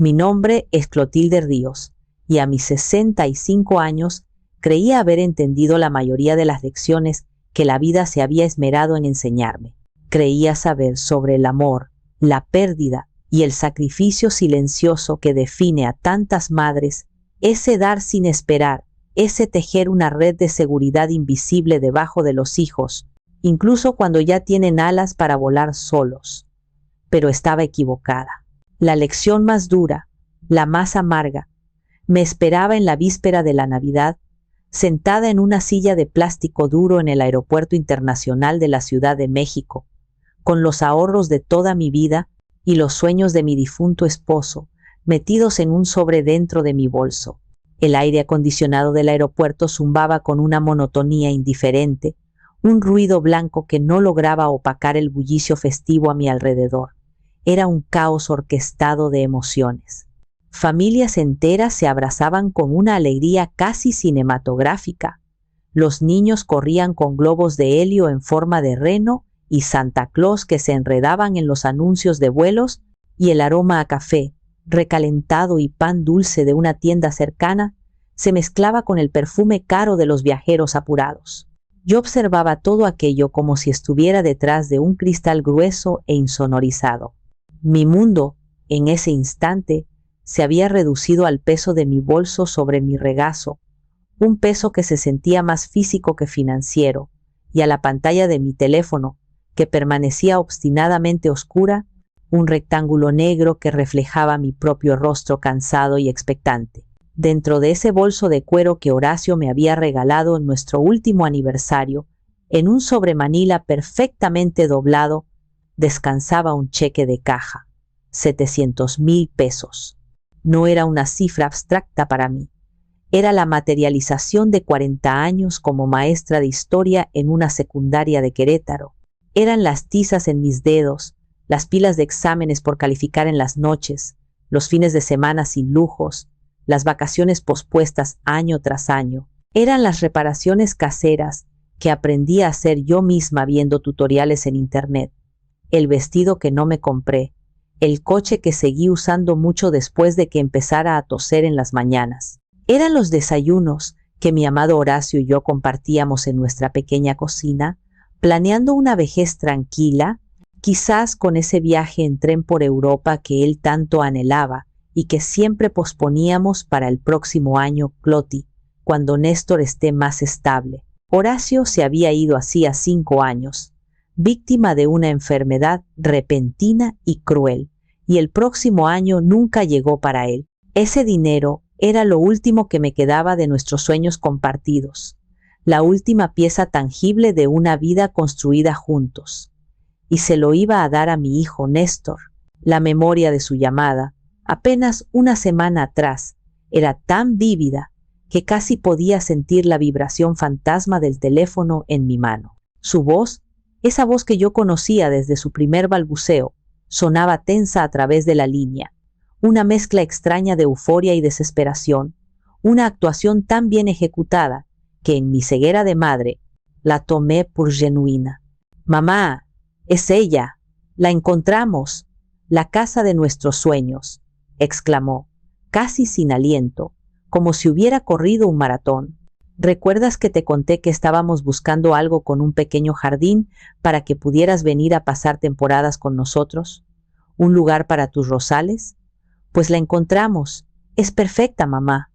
Mi nombre es Clotilde Ríos, y a mis 65 años creía haber entendido la mayoría de las lecciones que la vida se había esmerado en enseñarme. Creía saber sobre el amor, la pérdida y el sacrificio silencioso que define a tantas madres, ese dar sin esperar, ese tejer una red de seguridad invisible debajo de los hijos, incluso cuando ya tienen alas para volar solos. Pero estaba equivocada. La lección más dura, la más amarga, me esperaba en la víspera de la Navidad, sentada en una silla de plástico duro en el Aeropuerto Internacional de la Ciudad de México, con los ahorros de toda mi vida y los sueños de mi difunto esposo metidos en un sobre dentro de mi bolso. El aire acondicionado del aeropuerto zumbaba con una monotonía indiferente, un ruido blanco que no lograba opacar el bullicio festivo a mi alrededor. Era un caos orquestado de emociones. Familias enteras se abrazaban con una alegría casi cinematográfica. Los niños corrían con globos de helio en forma de reno y Santa Claus que se enredaban en los anuncios de vuelos, y el aroma a café, recalentado y pan dulce de una tienda cercana se mezclaba con el perfume caro de los viajeros apurados. Yo observaba todo aquello como si estuviera detrás de un cristal grueso e insonorizado. Mi mundo, en ese instante, se había reducido al peso de mi bolso sobre mi regazo, un peso que se sentía más físico que financiero, y a la pantalla de mi teléfono, que permanecía obstinadamente oscura, un rectángulo negro que reflejaba mi propio rostro cansado y expectante. Dentro de ese bolso de cuero que Horacio me había regalado en nuestro último aniversario, en un sobremanila perfectamente doblado, descansaba un cheque de caja, 700,000 pesos. No era una cifra abstracta para mí. Era la materialización de 40 años como maestra de historia en una secundaria de Querétaro. Eran las tizas en mis dedos, las pilas de exámenes por calificar en las noches, los fines de semana sin lujos, las vacaciones pospuestas año tras año. Eran las reparaciones caseras que aprendí a hacer yo misma viendo tutoriales en internet, el vestido que no me compré, el coche que seguí usando mucho después de que empezara a toser en las mañanas. Eran los desayunos que mi amado Horacio y yo compartíamos en nuestra pequeña cocina, planeando una vejez tranquila, quizás con ese viaje en tren por Europa que él tanto anhelaba y que siempre posponíamos para el próximo año, Cloti, cuando Néstor esté más estable. Horacio se había ido hacía 5 años, víctima de una enfermedad repentina y cruel, y el próximo año nunca llegó para él. Ese dinero era lo último que me quedaba de nuestros sueños compartidos, la última pieza tangible de una vida construida juntos. Y se lo iba a dar a mi hijo Néstor. La memoria de su llamada, apenas una semana atrás, era tan vívida que casi podía sentir la vibración fantasma del teléfono en mi mano. Su voz, esa voz que yo conocía desde su primer balbuceo, sonaba tensa a través de la línea, una mezcla extraña de euforia y desesperación, una actuación tan bien ejecutada que en mi ceguera de madre la tomé por genuina. «Mamá, es ella, la encontramos, la casa de nuestros sueños», exclamó, casi sin aliento, como si hubiera corrido un maratón. «¿Recuerdas que te conté que estábamos buscando algo con un pequeño jardín para que pudieras venir a pasar temporadas con nosotros? ¿Un lugar para tus rosales? Pues la encontramos. Es perfecta, mamá.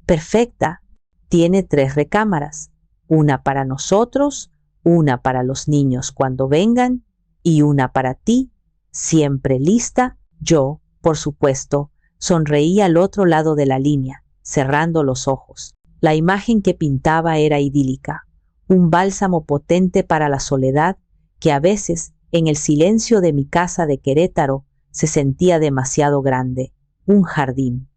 Perfecta. Tiene 3 recámaras. Una para nosotros, una para los niños cuando vengan y una para ti, siempre lista». Yo, por supuesto, sonreí al otro lado de la línea, cerrando los ojos. La imagen que pintaba era idílica, un bálsamo potente para la soledad que a veces, en el silencio de mi casa de Querétaro, se sentía demasiado grande. Un jardín,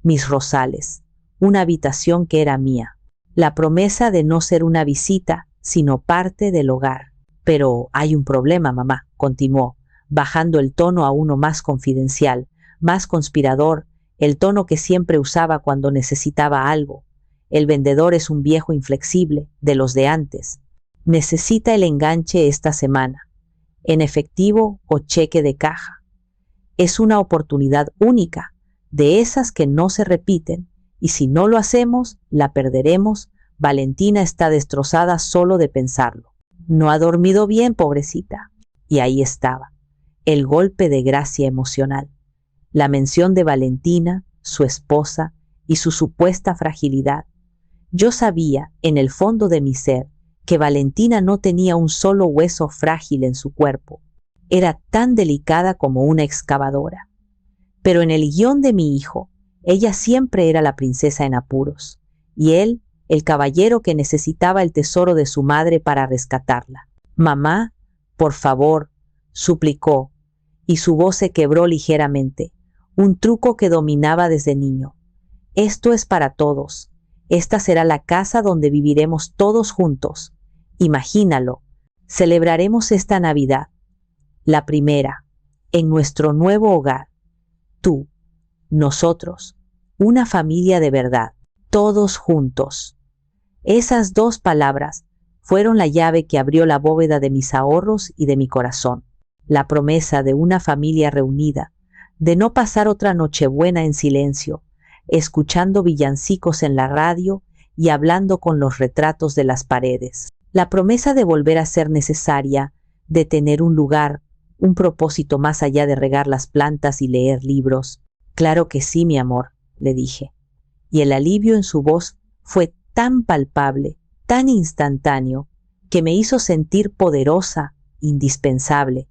mis rosales, una habitación que era mía, la promesa de no ser una visita, sino parte del hogar. «Pero hay un problema, mamá», continuó, bajando el tono a uno más confidencial, más conspirador, el tono que siempre usaba cuando necesitaba algo. «El vendedor es un viejo inflexible, de los de antes. Necesita el enganche esta semana, en efectivo o cheque de caja. Es una oportunidad única, de esas que no se repiten, y si no lo hacemos, la perderemos. Valentina está destrozada solo de pensarlo. No ha dormido bien, pobrecita. Y ahí estaba, el golpe de gracia emocional. La mención de Valentina, su esposa, y su supuesta fragilidad. Yo sabía, en el fondo de mi ser, que Valentina no tenía un solo hueso frágil en su cuerpo. Era tan delicada como una excavadora. Pero en el guión de mi hijo, ella siempre era la princesa en apuros, y él, el caballero que necesitaba el tesoro de su madre para rescatarla. «Mamá, por favor», suplicó, y su voz se quebró ligeramente, un truco que dominaba desde niño. «Esto es para todos. Esta será la casa donde viviremos todos juntos. Imagínalo. Celebraremos esta Navidad. La primera, en nuestro nuevo hogar. Tú, nosotros, una familia de verdad, todos juntos». Esas dos palabras fueron la llave que abrió la bóveda de mis ahorros y de mi corazón. La promesa de una familia reunida, de no pasar otra Nochebuena en silencio, escuchando villancicos en la radio y hablando con los retratos de las paredes. La promesa de volver a ser necesaria, de tener un lugar, un propósito más allá de regar las plantas y leer libros. «Claro que sí, mi amor», le dije. Y el alivio en su voz fue tan palpable, tan instantáneo, que me hizo sentir poderosa, indispensable.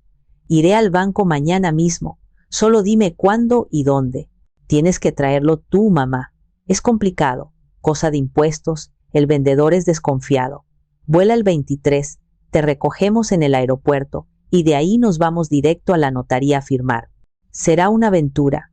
«Iré al banco mañana mismo. Solo dime cuándo y dónde». «Tienes que traerlo tú, mamá. Es complicado. Cosa de impuestos. El vendedor es desconfiado. Vuela el 23. Te recogemos en el aeropuerto y de ahí nos vamos directo a la notaría a firmar. Será una aventura.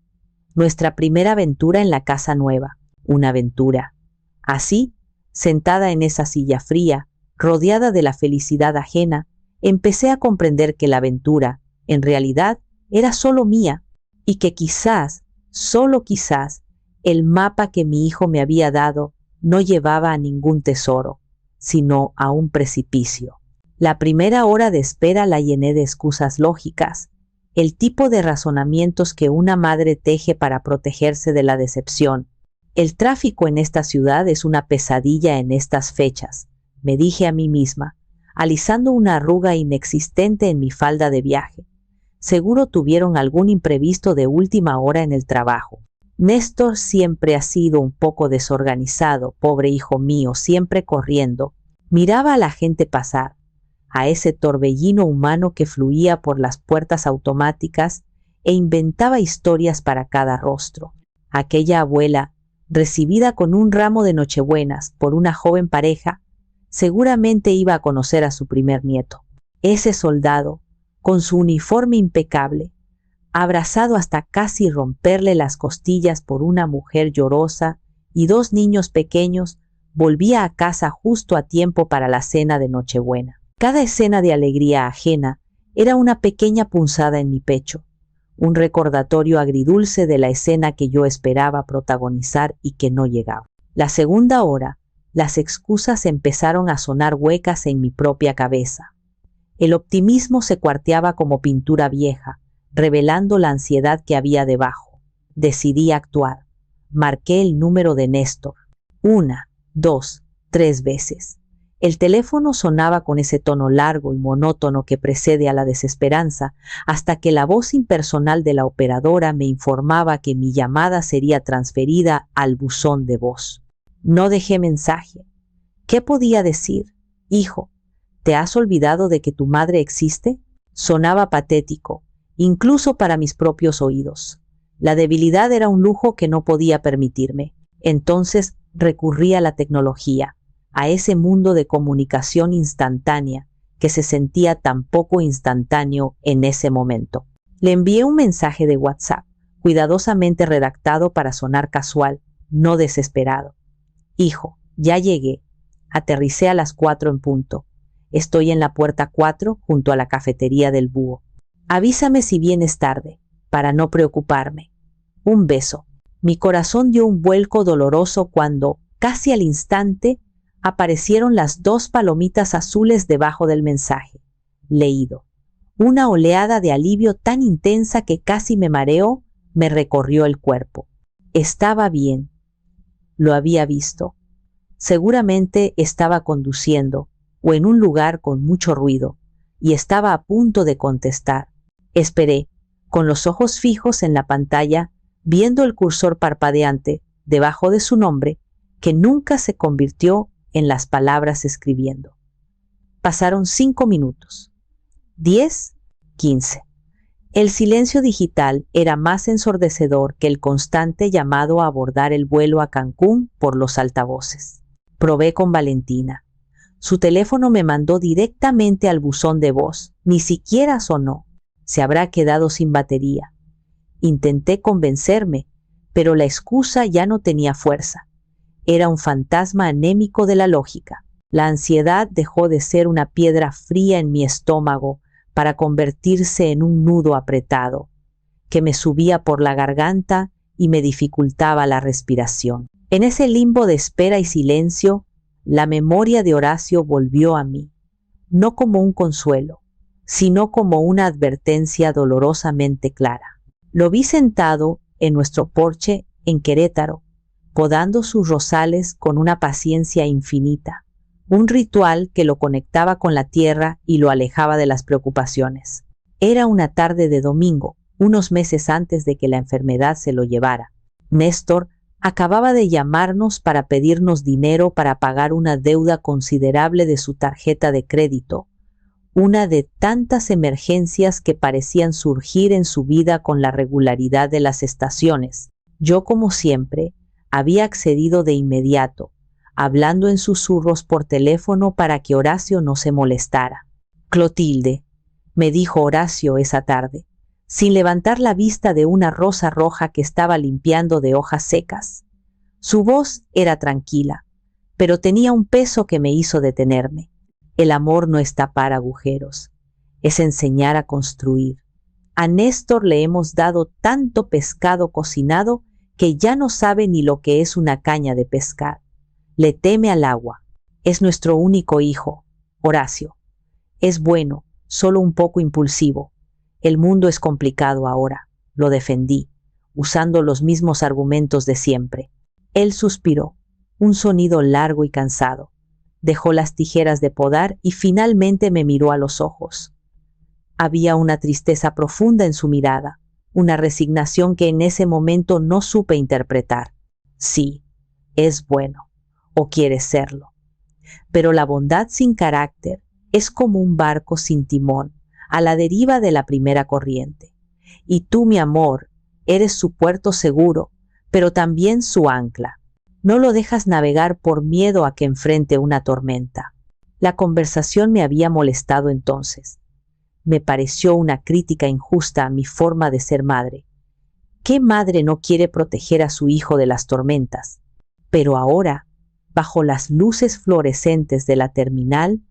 Nuestra primera aventura en la casa nueva. Una aventura». Así, sentada en esa silla fría, rodeada de la felicidad ajena, empecé a comprender que la aventura, en realidad, era solo mía, y que quizás, solo quizás, el mapa que mi hijo me había dado no llevaba a ningún tesoro, sino a un precipicio. La primera hora de espera la llené de excusas lógicas, el tipo de razonamientos que una madre teje para protegerse de la decepción. «El tráfico en esta ciudad es una pesadilla en estas fechas», me dije a mí misma, alisando una arruga inexistente en mi falda de viaje. «Seguro tuvieron algún imprevisto de última hora en el trabajo. Néstor siempre ha sido un poco desorganizado, pobre hijo mío, siempre corriendo». Miraba a la gente pasar, a ese torbellino humano que fluía por las puertas automáticas e inventaba historias para cada rostro. Aquella abuela, recibida con un ramo de nochebuenas por una joven pareja, seguramente iba a conocer a su primer nieto. Ese soldado, con su uniforme impecable, abrazado hasta casi romperle las costillas por una mujer llorosa y dos niños pequeños, volvía a casa justo a tiempo para la cena de Nochebuena. Cada escena de alegría ajena era una pequeña punzada en mi pecho, un recordatorio agridulce de la escena que yo esperaba protagonizar y que no llegaba. La segunda hora, las excusas empezaron a sonar huecas en mi propia cabeza. El optimismo se cuarteaba como pintura vieja, revelando la ansiedad que había debajo. Decidí actuar. Marqué el número de Néstor. 1, 2, 3 veces. El teléfono sonaba con ese tono largo y monótono que precede a la desesperanza, hasta que la voz impersonal de la operadora me informaba que mi llamada sería transferida al buzón de voz. No dejé mensaje. ¿Qué podía decir? «Hijo, ¿te has olvidado de que tu madre existe?». Sonaba patético, incluso para mis propios oídos. La debilidad era un lujo que no podía permitirme. Entonces recurrí a la tecnología, a ese mundo de comunicación instantánea que se sentía tan poco instantáneo en ese momento. Le envié un mensaje de WhatsApp, cuidadosamente redactado para sonar casual, no desesperado. «Hijo, ya llegué. Aterricé a las 4 en punto. Estoy en la puerta 4 junto a la cafetería del Búho. Avísame si vienes tarde, para no preocuparme. Un beso». Mi corazón dio un vuelco doloroso cuando, casi al instante, aparecieron las 2 palomitas azules debajo del mensaje. Leído. Una oleada de alivio tan intensa que casi me mareó me recorrió el cuerpo. Estaba bien. Lo había visto. Seguramente estaba conduciendo o en un lugar con mucho ruido y estaba a punto de contestar. Esperé, con los ojos fijos en la pantalla, viendo el cursor parpadeante debajo de su nombre, que nunca se convirtió en las palabras escribiendo. Pasaron 5 minutos. 10, 15. El silencio digital era más ensordecedor que el constante llamado a abordar el vuelo a Cancún por los altavoces. Probé con Valentina. Su teléfono me mandó directamente al buzón de voz. Ni siquiera sonó. Se habrá quedado sin batería. Intenté convencerme, pero la excusa ya no tenía fuerza. Era un fantasma anémico de la lógica. La ansiedad dejó de ser una piedra fría en mi estómago para convertirse en un nudo apretado, que me subía por la garganta y me dificultaba la respiración. En ese limbo de espera y silencio, la memoria de Horacio volvió a mí, no como un consuelo, sino como una advertencia dolorosamente clara. Lo vi sentado en nuestro porche en Querétaro, podando sus rosales con una paciencia infinita, un ritual que lo conectaba con la tierra y lo alejaba de las preocupaciones. Era una tarde de domingo, unos meses antes de que la enfermedad se lo llevara. Néstor acababa de llamarnos para pedirnos dinero para pagar una deuda considerable de su tarjeta de crédito, una de tantas emergencias que parecían surgir en su vida con la regularidad de las estaciones. Yo, como siempre, había accedido de inmediato, hablando en susurros por teléfono para que Horacio no se molestara. «Clotilde», me dijo Horacio esa tarde, sin levantar la vista de una rosa roja que estaba limpiando de hojas secas. Su voz era tranquila, pero tenía un peso que me hizo detenerme. El amor no es tapar agujeros, es enseñar a construir. A Néstor le hemos dado tanto pescado cocinado que ya no sabe ni lo que es una caña de pescar. Le teme al agua. Es nuestro único hijo, Horacio. Es bueno, solo un poco impulsivo. El mundo es complicado ahora, lo defendí, usando los mismos argumentos de siempre. Él suspiró, un sonido largo y cansado. Dejó las tijeras de podar y finalmente me miró a los ojos. Había una tristeza profunda en su mirada, una resignación que en ese momento no supe interpretar. Sí, es bueno, o quiere serlo. Pero la bondad sin carácter es como un barco sin timón, a la deriva de la primera corriente. Y tú, mi amor, eres su puerto seguro, pero también su ancla. No lo dejas navegar por miedo a que enfrente una tormenta. La conversación me había molestado entonces. Me pareció una crítica injusta a mi forma de ser madre. ¿Qué madre no quiere proteger a su hijo de las tormentas? Pero ahora, bajo las luces fluorescentes de la terminal,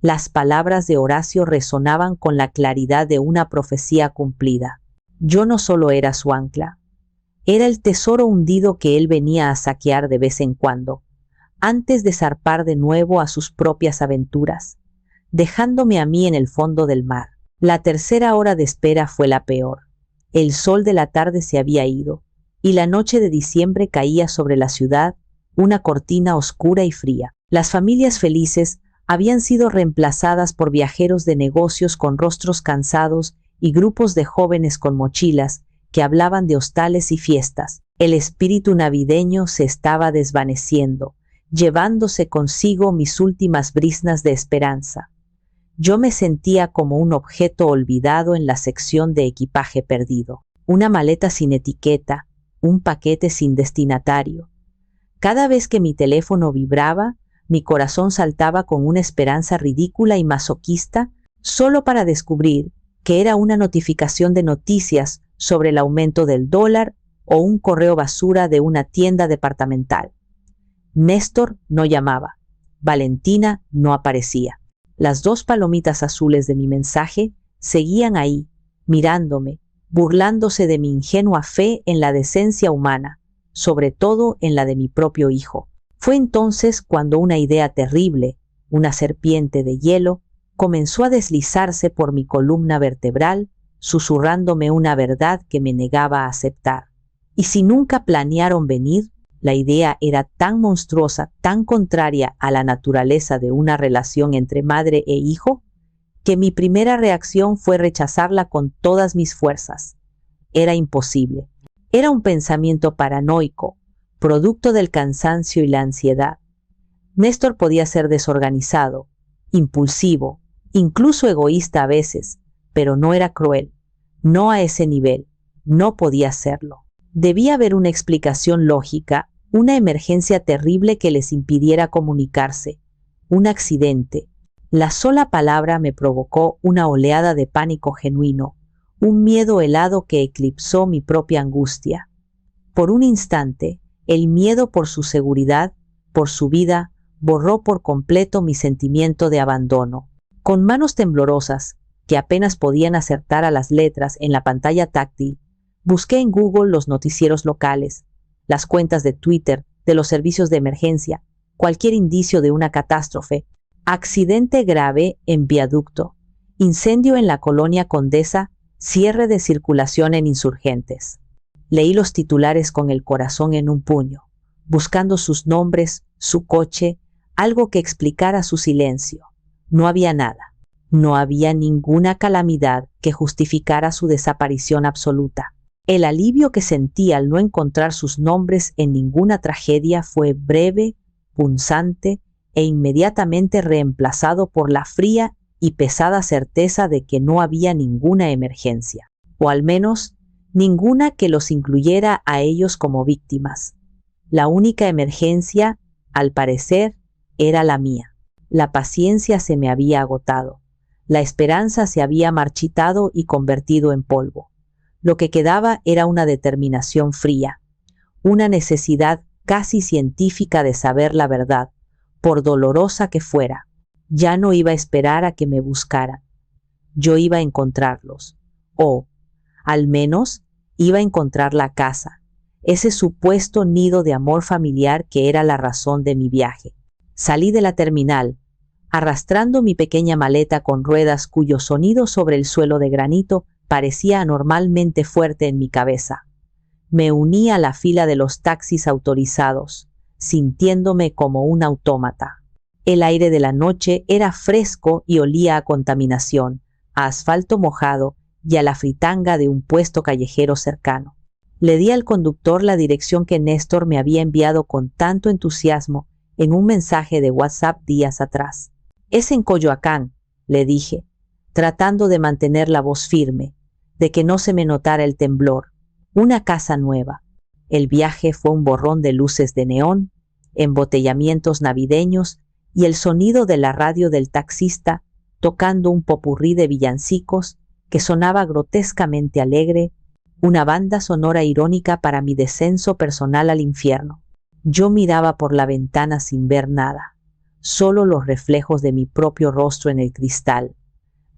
las palabras de Horacio resonaban con la claridad de una profecía cumplida. Yo no solo era su ancla, era el tesoro hundido que él venía a saquear de vez en cuando, antes de zarpar de nuevo a sus propias aventuras, dejándome a mí en el fondo del mar. La tercera hora de espera fue la peor. El sol de la tarde se había ido, y la noche de diciembre caía sobre la ciudad una cortina oscura y fría. Las familias felices habían sido reemplazadas por viajeros de negocios con rostros cansados y grupos de jóvenes con mochilas que hablaban de hostales y fiestas. El espíritu navideño se estaba desvaneciendo, llevándose consigo mis últimas briznas de esperanza. Yo me sentía como un objeto olvidado en la sección de equipaje perdido, una maleta sin etiqueta, un paquete sin destinatario. Cada vez que mi teléfono vibraba, mi corazón saltaba con una esperanza ridícula y masoquista, solo para descubrir que era una notificación de noticias sobre el aumento del dólar o un correo basura de una tienda departamental. Néstor no llamaba. Valentina no aparecía. Las 2 palomitas azules de mi mensaje seguían ahí, mirándome, burlándose de mi ingenua fe en la decencia humana, sobre todo en la de mi propio hijo. Fue entonces cuando una idea terrible, una serpiente de hielo, comenzó a deslizarse por mi columna vertebral, susurrándome una verdad que me negaba a aceptar. ¿Y si nunca planearon venir? La idea era tan monstruosa, tan contraria a la naturaleza de una relación entre madre e hijo, que mi primera reacción fue rechazarla con todas mis fuerzas. Era imposible. Era un pensamiento paranoico, producto del cansancio y la ansiedad. Néstor podía ser desorganizado, impulsivo, incluso egoísta a veces, pero no era cruel. No a ese nivel. No podía serlo. Debía haber una explicación lógica, una emergencia terrible que les impidiera comunicarse, un accidente. La sola palabra me provocó una oleada de pánico genuino, un miedo helado que eclipsó mi propia angustia. Por un instante, el miedo por su seguridad, por su vida, borró por completo mi sentimiento de abandono. Con manos temblorosas, que apenas podían acertar a las letras en la pantalla táctil, busqué en Google los noticieros locales, las cuentas de Twitter de los servicios de emergencia, cualquier indicio de una catástrofe, accidente grave en viaducto, incendio en la colonia Condesa, cierre de circulación en Insurgentes. Leí los titulares con el corazón en un puño, buscando sus nombres, su coche, algo que explicara su silencio. No había nada. No había ninguna calamidad que justificara su desaparición absoluta. El alivio que sentí al no encontrar sus nombres en ninguna tragedia fue breve, punzante e inmediatamente reemplazado por la fría y pesada certeza de que no había ninguna emergencia, o al menos ninguna que los incluyera a ellos como víctimas. La única emergencia, al parecer, era la mía. La paciencia se me había agotado. La esperanza se había marchitado y convertido en polvo. Lo que quedaba era una determinación fría, una necesidad casi científica de saber la verdad, por dolorosa que fuera. Ya no iba a esperar a que me buscaran. Yo iba a encontrarlos. O, al menos, iba a encontrar la casa, ese supuesto nido de amor familiar que era la razón de mi viaje. Salí de la terminal, arrastrando mi pequeña maleta con ruedas cuyo sonido sobre el suelo de granito parecía anormalmente fuerte en mi cabeza. Me uní a la fila de los taxis autorizados, sintiéndome como un autómata. El aire de la noche era fresco y olía a contaminación, a asfalto mojado y a la fritanga de un puesto callejero cercano. Le di al conductor la dirección que Néstor me había enviado con tanto entusiasmo en un mensaje de WhatsApp días atrás. «Es en Coyoacán», le dije, tratando de mantener la voz firme, de que no se me notara el temblor. Una casa nueva. El viaje fue un borrón de luces de neón, embotellamientos navideños y el sonido de la radio del taxista tocando un popurrí de villancicos que sonaba grotescamente alegre, una banda sonora irónica para mi descenso personal al infierno. Yo miraba por la ventana sin ver nada, solo los reflejos de mi propio rostro en el cristal,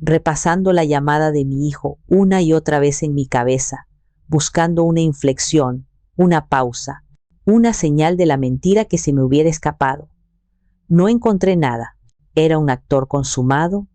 repasando la llamada de mi hijo una y otra vez en mi cabeza, buscando una inflexión, una pausa, una señal de la mentira que se me hubiera escapado. No encontré nada. Era un actor consumado,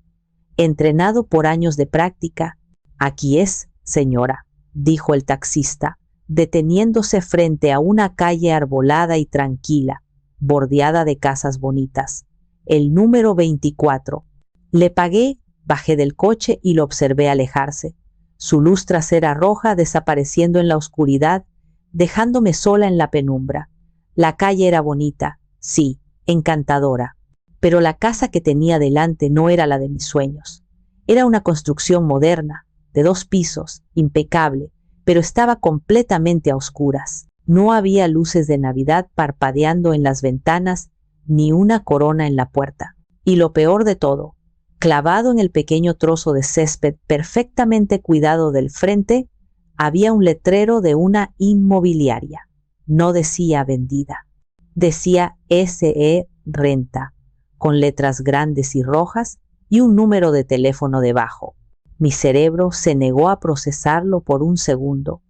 entrenado por años de práctica. «Aquí es, señora», dijo el taxista, deteniéndose frente a una calle arbolada y tranquila, bordeada de casas bonitas. «El número 24. Le pagué, bajé del coche y lo observé alejarse, su luz trasera roja desapareciendo en la oscuridad, dejándome sola en la penumbra. La calle era bonita, sí, encantadora, pero la casa que tenía delante no era la de mis sueños. Era una construcción moderna, de 2 pisos, impecable, pero estaba completamente a oscuras. No había luces de Navidad parpadeando en las ventanas, ni una corona en la puerta. Y lo peor de todo, clavado en el pequeño trozo de césped perfectamente cuidado del frente, había un letrero de una inmobiliaria. No decía vendida, decía SE Renta, con letras grandes y rojas y un número de teléfono debajo. Mi cerebro se negó a procesarlo por un segundo.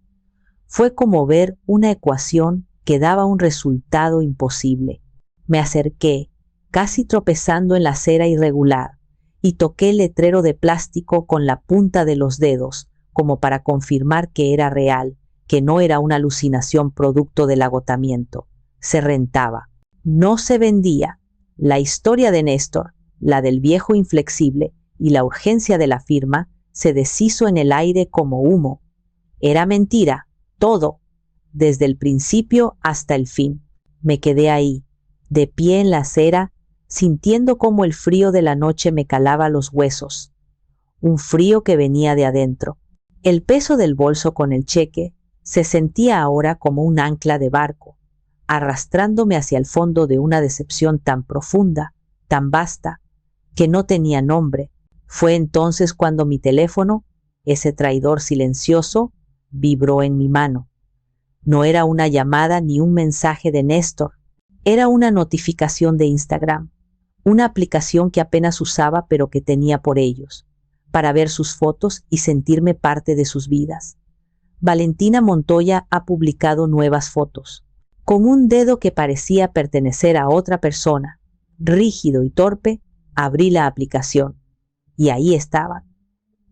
Fue como ver una ecuación que daba un resultado imposible. Me acerqué, casi tropezando en la acera irregular, y toqué el letrero de plástico con la punta de los dedos, como para confirmar que era real, que no era una alucinación producto del agotamiento. Se rentaba. No se vendía. La historia de Néstor, la del viejo inflexible y la urgencia de la firma, se deshizo en el aire como humo. Era mentira, todo, desde el principio hasta el fin. Me quedé ahí, de pie en la acera, sintiendo cómo el frío de la noche me calaba los huesos. Un frío que venía de adentro. El peso del bolso con el cheque se sentía ahora como un ancla de barco, arrastrándome hacia el fondo de una decepción tan profunda, tan vasta, que no tenía nombre. Fue entonces cuando mi teléfono, ese traidor silencioso, vibró en mi mano. No era una llamada ni un mensaje de Néstor, era una notificación de Instagram, una aplicación que apenas usaba pero que tenía por ellos, para ver sus fotos y sentirme parte de sus vidas. Valentina Montoya ha publicado nuevas fotos, con un dedo que parecía pertenecer a otra persona, rígido y torpe, abrí la aplicación, y ahí estaban.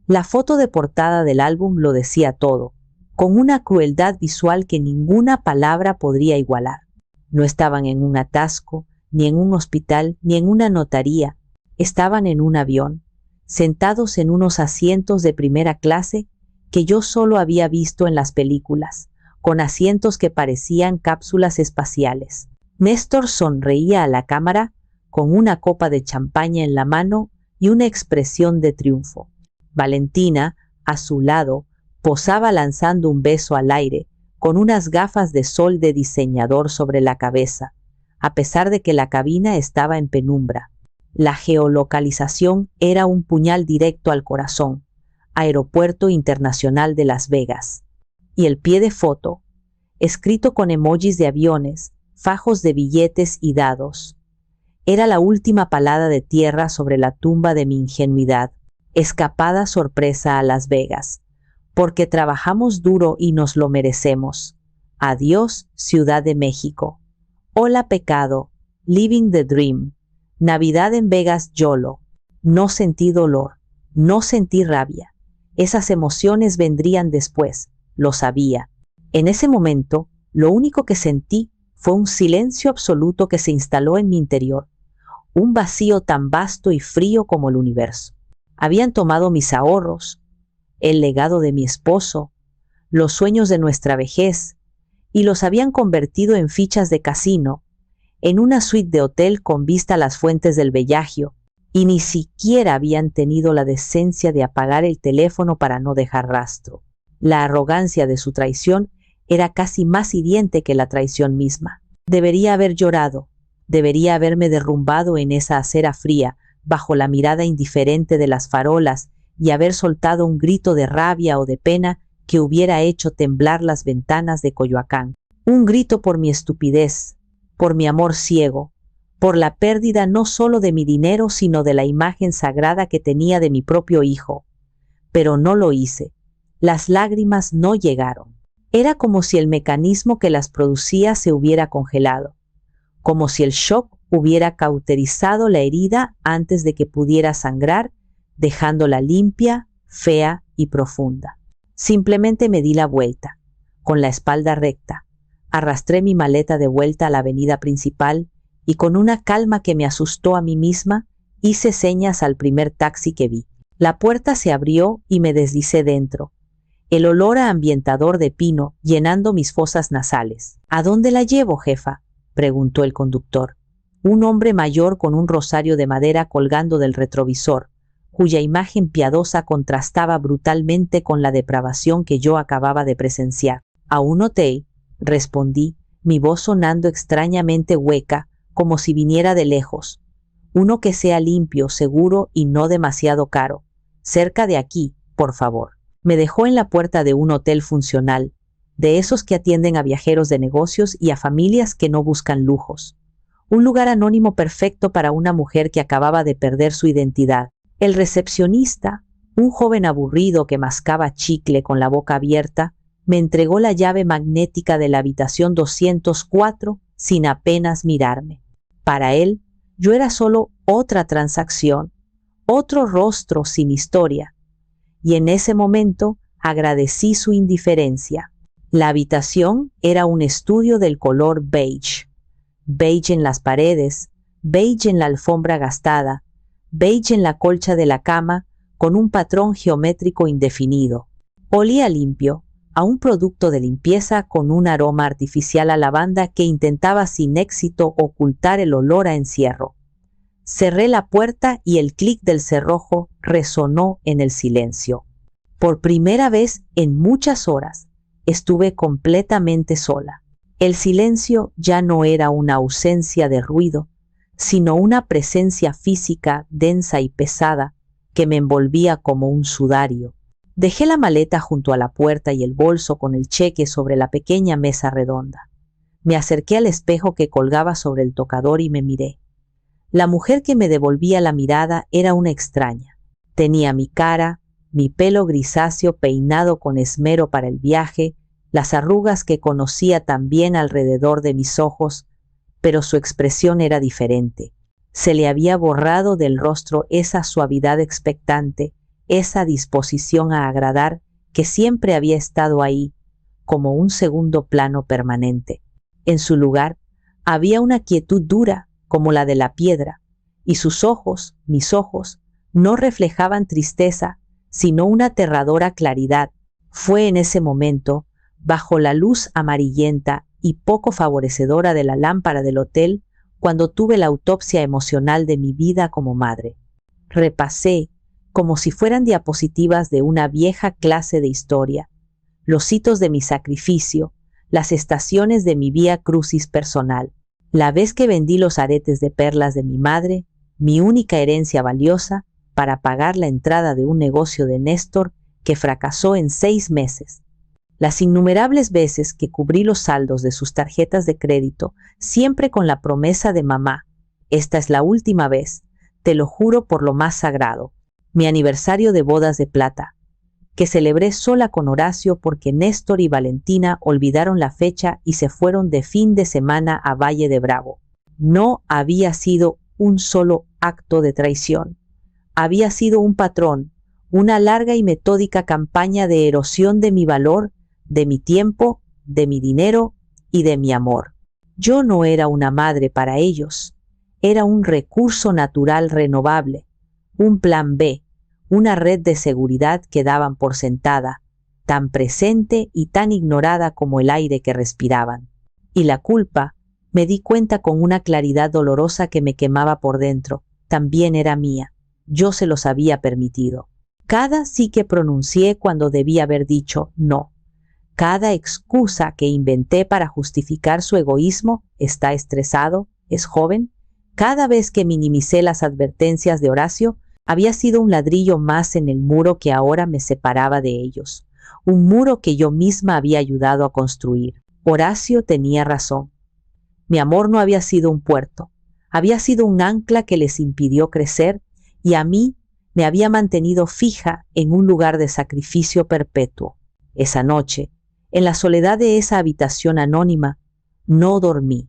La foto de portada del álbum lo decía todo, con una crueldad visual que ninguna palabra podría igualar. No estaban en un atasco, ni en un hospital, ni en una notaría. Estaban en un avión, sentados en unos asientos de primera clase que yo solo había visto en las películas, con asientos que parecían cápsulas espaciales. Néstor sonreía a la cámara con una copa de champaña en la mano y una expresión de triunfo. Valentina, a su lado, posaba lanzando un beso al aire, con unas gafas de sol de diseñador sobre la cabeza, a pesar de que la cabina estaba en penumbra. La geolocalización era un puñal directo al corazón, Aeropuerto Internacional de Las Vegas. Y el pie de foto, escrito con emojis de aviones, fajos de billetes y dados. Era la última palada de tierra sobre la tumba de mi ingenuidad. Escapada sorpresa a Las Vegas, porque trabajamos duro y nos lo merecemos. Adiós, Ciudad de México. Hola pecado, living the dream. Navidad en Vegas YOLO. No sentí dolor, no sentí rabia. Esas emociones vendrían después, lo sabía. En ese momento, lo único que sentí fue un silencio absoluto que se instaló en mi interior, un vacío tan vasto y frío como el universo. Habían tomado mis ahorros, el legado de mi esposo, los sueños de nuestra vejez, y los habían convertido en fichas de casino, en una suite de hotel con vista a las fuentes del Bellagio, y ni siquiera habían tenido la decencia de apagar el teléfono para no dejar rastro. La arrogancia de su traición era casi más hiriente que la traición misma. Debería haber llorado, debería haberme derrumbado en esa acera fría, bajo la mirada indiferente de las farolas, y haber soltado un grito de rabia o de pena que hubiera hecho temblar las ventanas de Coyoacán. Un grito por mi estupidez, por mi amor ciego, por la pérdida no solo de mi dinero, sino de la imagen sagrada que tenía de mi propio hijo. Pero no lo hice. Las lágrimas no llegaron. Era como si el mecanismo que las producía se hubiera congelado, como si el shock hubiera cauterizado la herida antes de que pudiera sangrar, dejándola limpia, fea y profunda. Simplemente me di la vuelta, con la espalda recta, arrastré mi maleta de vuelta a la avenida principal y con una calma que me asustó a mí misma, hice señas al primer taxi que vi. La puerta se abrió y me deslicé dentro, el olor a ambientador de pino llenando mis fosas nasales. ¿A dónde la llevo, jefa?, preguntó el conductor, un hombre mayor con un rosario de madera colgando del retrovisor, cuya imagen piadosa contrastaba brutalmente con la depravación que yo acababa de presenciar. A un hotel, respondí, mi voz sonando extrañamente hueca, como si viniera de lejos. Uno que sea limpio, seguro y no demasiado caro. Cerca de aquí, por favor. Me dejó en la puerta de un hotel funcional, de esos que atienden a viajeros de negocios y a familias que no buscan lujos. Un lugar anónimo perfecto para una mujer que acababa de perder su identidad. El recepcionista, un joven aburrido que mascaba chicle con la boca abierta, me entregó la llave magnética de la habitación 204 sin apenas mirarme. Para él, yo era solo otra transacción, otro rostro sin historia, y en ese momento agradecí su indiferencia. La habitación era un estudio del color beige. Beige en las paredes, beige en la alfombra gastada, beige en la colcha de la cama, con un patrón geométrico indefinido. Olía limpio, a un producto de limpieza con un aroma artificial a lavanda que intentaba sin éxito ocultar el olor a encierro. Cerré la puerta y el clic del cerrojo resonó en el silencio. Por primera vez en muchas horas, estuve completamente sola. El silencio ya no era una ausencia de ruido, sino una presencia física densa y pesada que me envolvía como un sudario. Dejé la maleta junto a la puerta y el bolso con el cheque sobre la pequeña mesa redonda. Me acerqué al espejo que colgaba sobre el tocador y me miré. La mujer que me devolvía la mirada era una extraña. Tenía mi cara, mi pelo grisáceo peinado con esmero para el viaje, las arrugas que conocía también alrededor de mis ojos, pero su expresión era diferente. Se le había borrado del rostro esa suavidad expectante, esa disposición a agradar que siempre había estado ahí, como un segundo plano permanente. En su lugar, había una quietud dura, como la de la piedra, y sus ojos, mis ojos, no reflejaban tristeza, sino una aterradora claridad. Fue en ese momento, bajo la luz amarillenta y poco favorecedora de la lámpara del hotel, cuando tuve la autopsia emocional de mi vida como madre. Repasé, como si fueran diapositivas de una vieja clase de historia, los hitos de mi sacrificio, las estaciones de mi vía crucis personal. La vez que vendí los aretes de perlas de mi madre, mi única herencia valiosa, para pagar la entrada de un negocio de Néstor que fracasó en 6 meses. Las innumerables veces que cubrí los saldos de sus tarjetas de crédito, siempre con la promesa de mamá, esta es la última vez, te lo juro por lo más sagrado. Mi aniversario de bodas de plata, que celebré sola con Horacio porque Néstor y Valentina olvidaron la fecha y se fueron de fin de semana a Valle de Bravo. No había sido un solo acto de traición. Había sido un patrón, una larga y metódica campaña de erosión de mi valor, de mi tiempo, de mi dinero y de mi amor. Yo no era una madre para ellos. Era un recurso natural renovable, un plan B, una red de seguridad que daban por sentada, tan presente y tan ignorada como el aire que respiraban. Y la culpa, me di cuenta con una claridad dolorosa que me quemaba por dentro, también era mía. Yo se los había permitido. Cada sí que pronuncié cuando debía haber dicho no. Cada excusa que inventé para justificar su egoísmo, está estresado, es joven, cada vez que minimicé las advertencias de Horacio, había sido un ladrillo más en el muro que ahora me separaba de ellos, un muro que yo misma había ayudado a construir. Horacio tenía razón. Mi amor no había sido un puerto, había sido un ancla que les impidió crecer y a mí me había mantenido fija en un lugar de sacrificio perpetuo. Esa noche, en la soledad de esa habitación anónima, no dormí.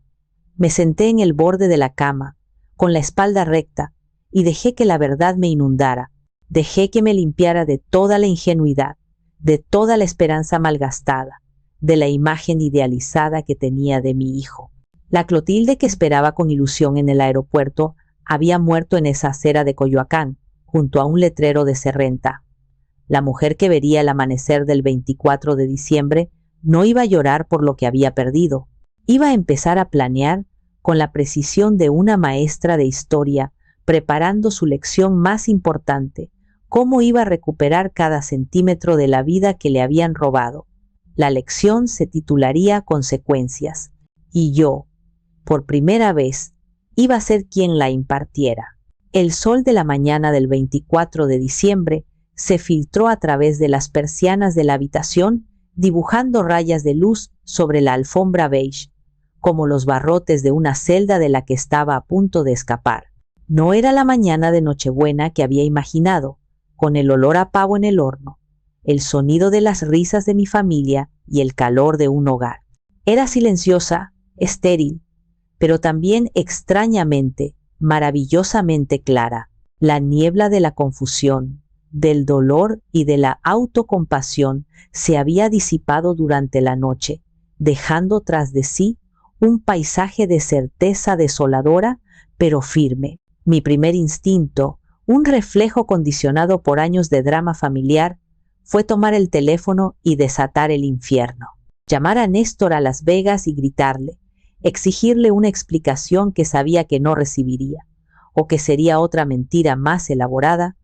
Me senté en el borde de la cama, con la espalda recta, y dejé que la verdad me inundara. Dejé que me limpiara de toda la ingenuidad, de toda la esperanza malgastada, de la imagen idealizada que tenía de mi hijo. La Clotilde que esperaba con ilusión en el aeropuerto había muerto en esa acera de Coyoacán, junto a un letrero de Serrenta. La mujer que vería el amanecer del 24 de diciembre no iba a llorar por lo que había perdido. Iba a empezar a planear con la precisión de una maestra de historia, preparando su lección más importante, cómo iba a recuperar cada centímetro de la vida que le habían robado. La lección se titularía Consecuencias, y yo, por primera vez, iba a ser quien la impartiera. El sol de la mañana del 24 de diciembre se filtró a través de las persianas de la habitación, dibujando rayas de luz sobre la alfombra beige, como los barrotes de una celda de la que estaba a punto de escapar. No era la mañana de Nochebuena que había imaginado, con el olor a pavo en el horno, el sonido de las risas de mi familia y el calor de un hogar. Era silenciosa, estéril, pero también extrañamente, maravillosamente clara. La niebla de la confusión, del dolor y de la autocompasión se había disipado durante la noche, dejando tras de sí un paisaje de certeza desoladora, pero firme. Mi primer instinto, un reflejo condicionado por años de drama familiar, fue tomar el teléfono y desatar el infierno. Llamar a Néstor a Las Vegas y gritarle, exigirle una explicación que sabía que no recibiría, o que sería otra mentira más elaborada,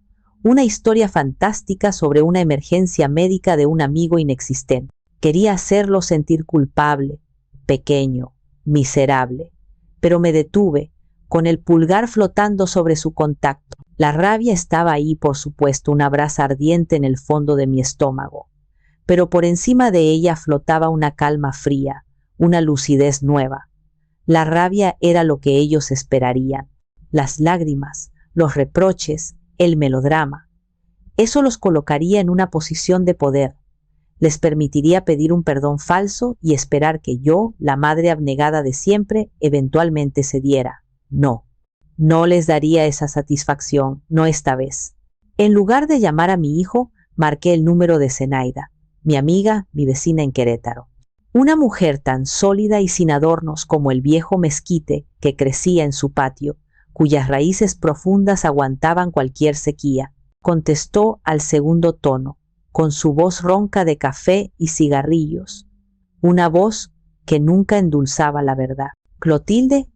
una historia fantástica sobre una emergencia médica de un amigo inexistente. Quería hacerlo sentir culpable, pequeño, miserable, pero me detuve, con el pulgar flotando sobre su contacto. La rabia estaba ahí, por supuesto, una brasa ardiente en el fondo de mi estómago, pero por encima de ella flotaba una calma fría, una lucidez nueva. La rabia era lo que ellos esperarían, las lágrimas, los reproches, el melodrama. Eso los colocaría en una posición de poder. Les permitiría pedir un perdón falso y esperar que yo, la madre abnegada de siempre, eventualmente cediera. No, no les daría esa satisfacción, no esta vez. En lugar de llamar a mi hijo, marqué el número de Zenaida, mi amiga, mi vecina en Querétaro. Una mujer tan sólida y sin adornos como el viejo mezquite que crecía en su patio, cuyas raíces profundas aguantaban cualquier sequía, contestó al segundo tono, con su voz ronca de café y cigarrillos, una voz que nunca endulzaba la verdad. Clotilde,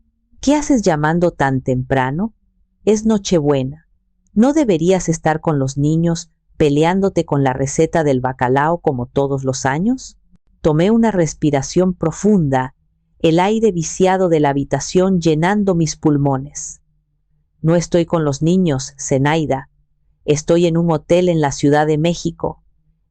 ¿qué haces llamando tan temprano? Es Nochebuena. ¿No deberías estar con los niños peleándote con la receta del bacalao como todos los años? Tomé una respiración profunda, el aire viciado de la habitación llenando mis pulmones. No estoy con los niños, Zenaida. Estoy en un hotel en la Ciudad de México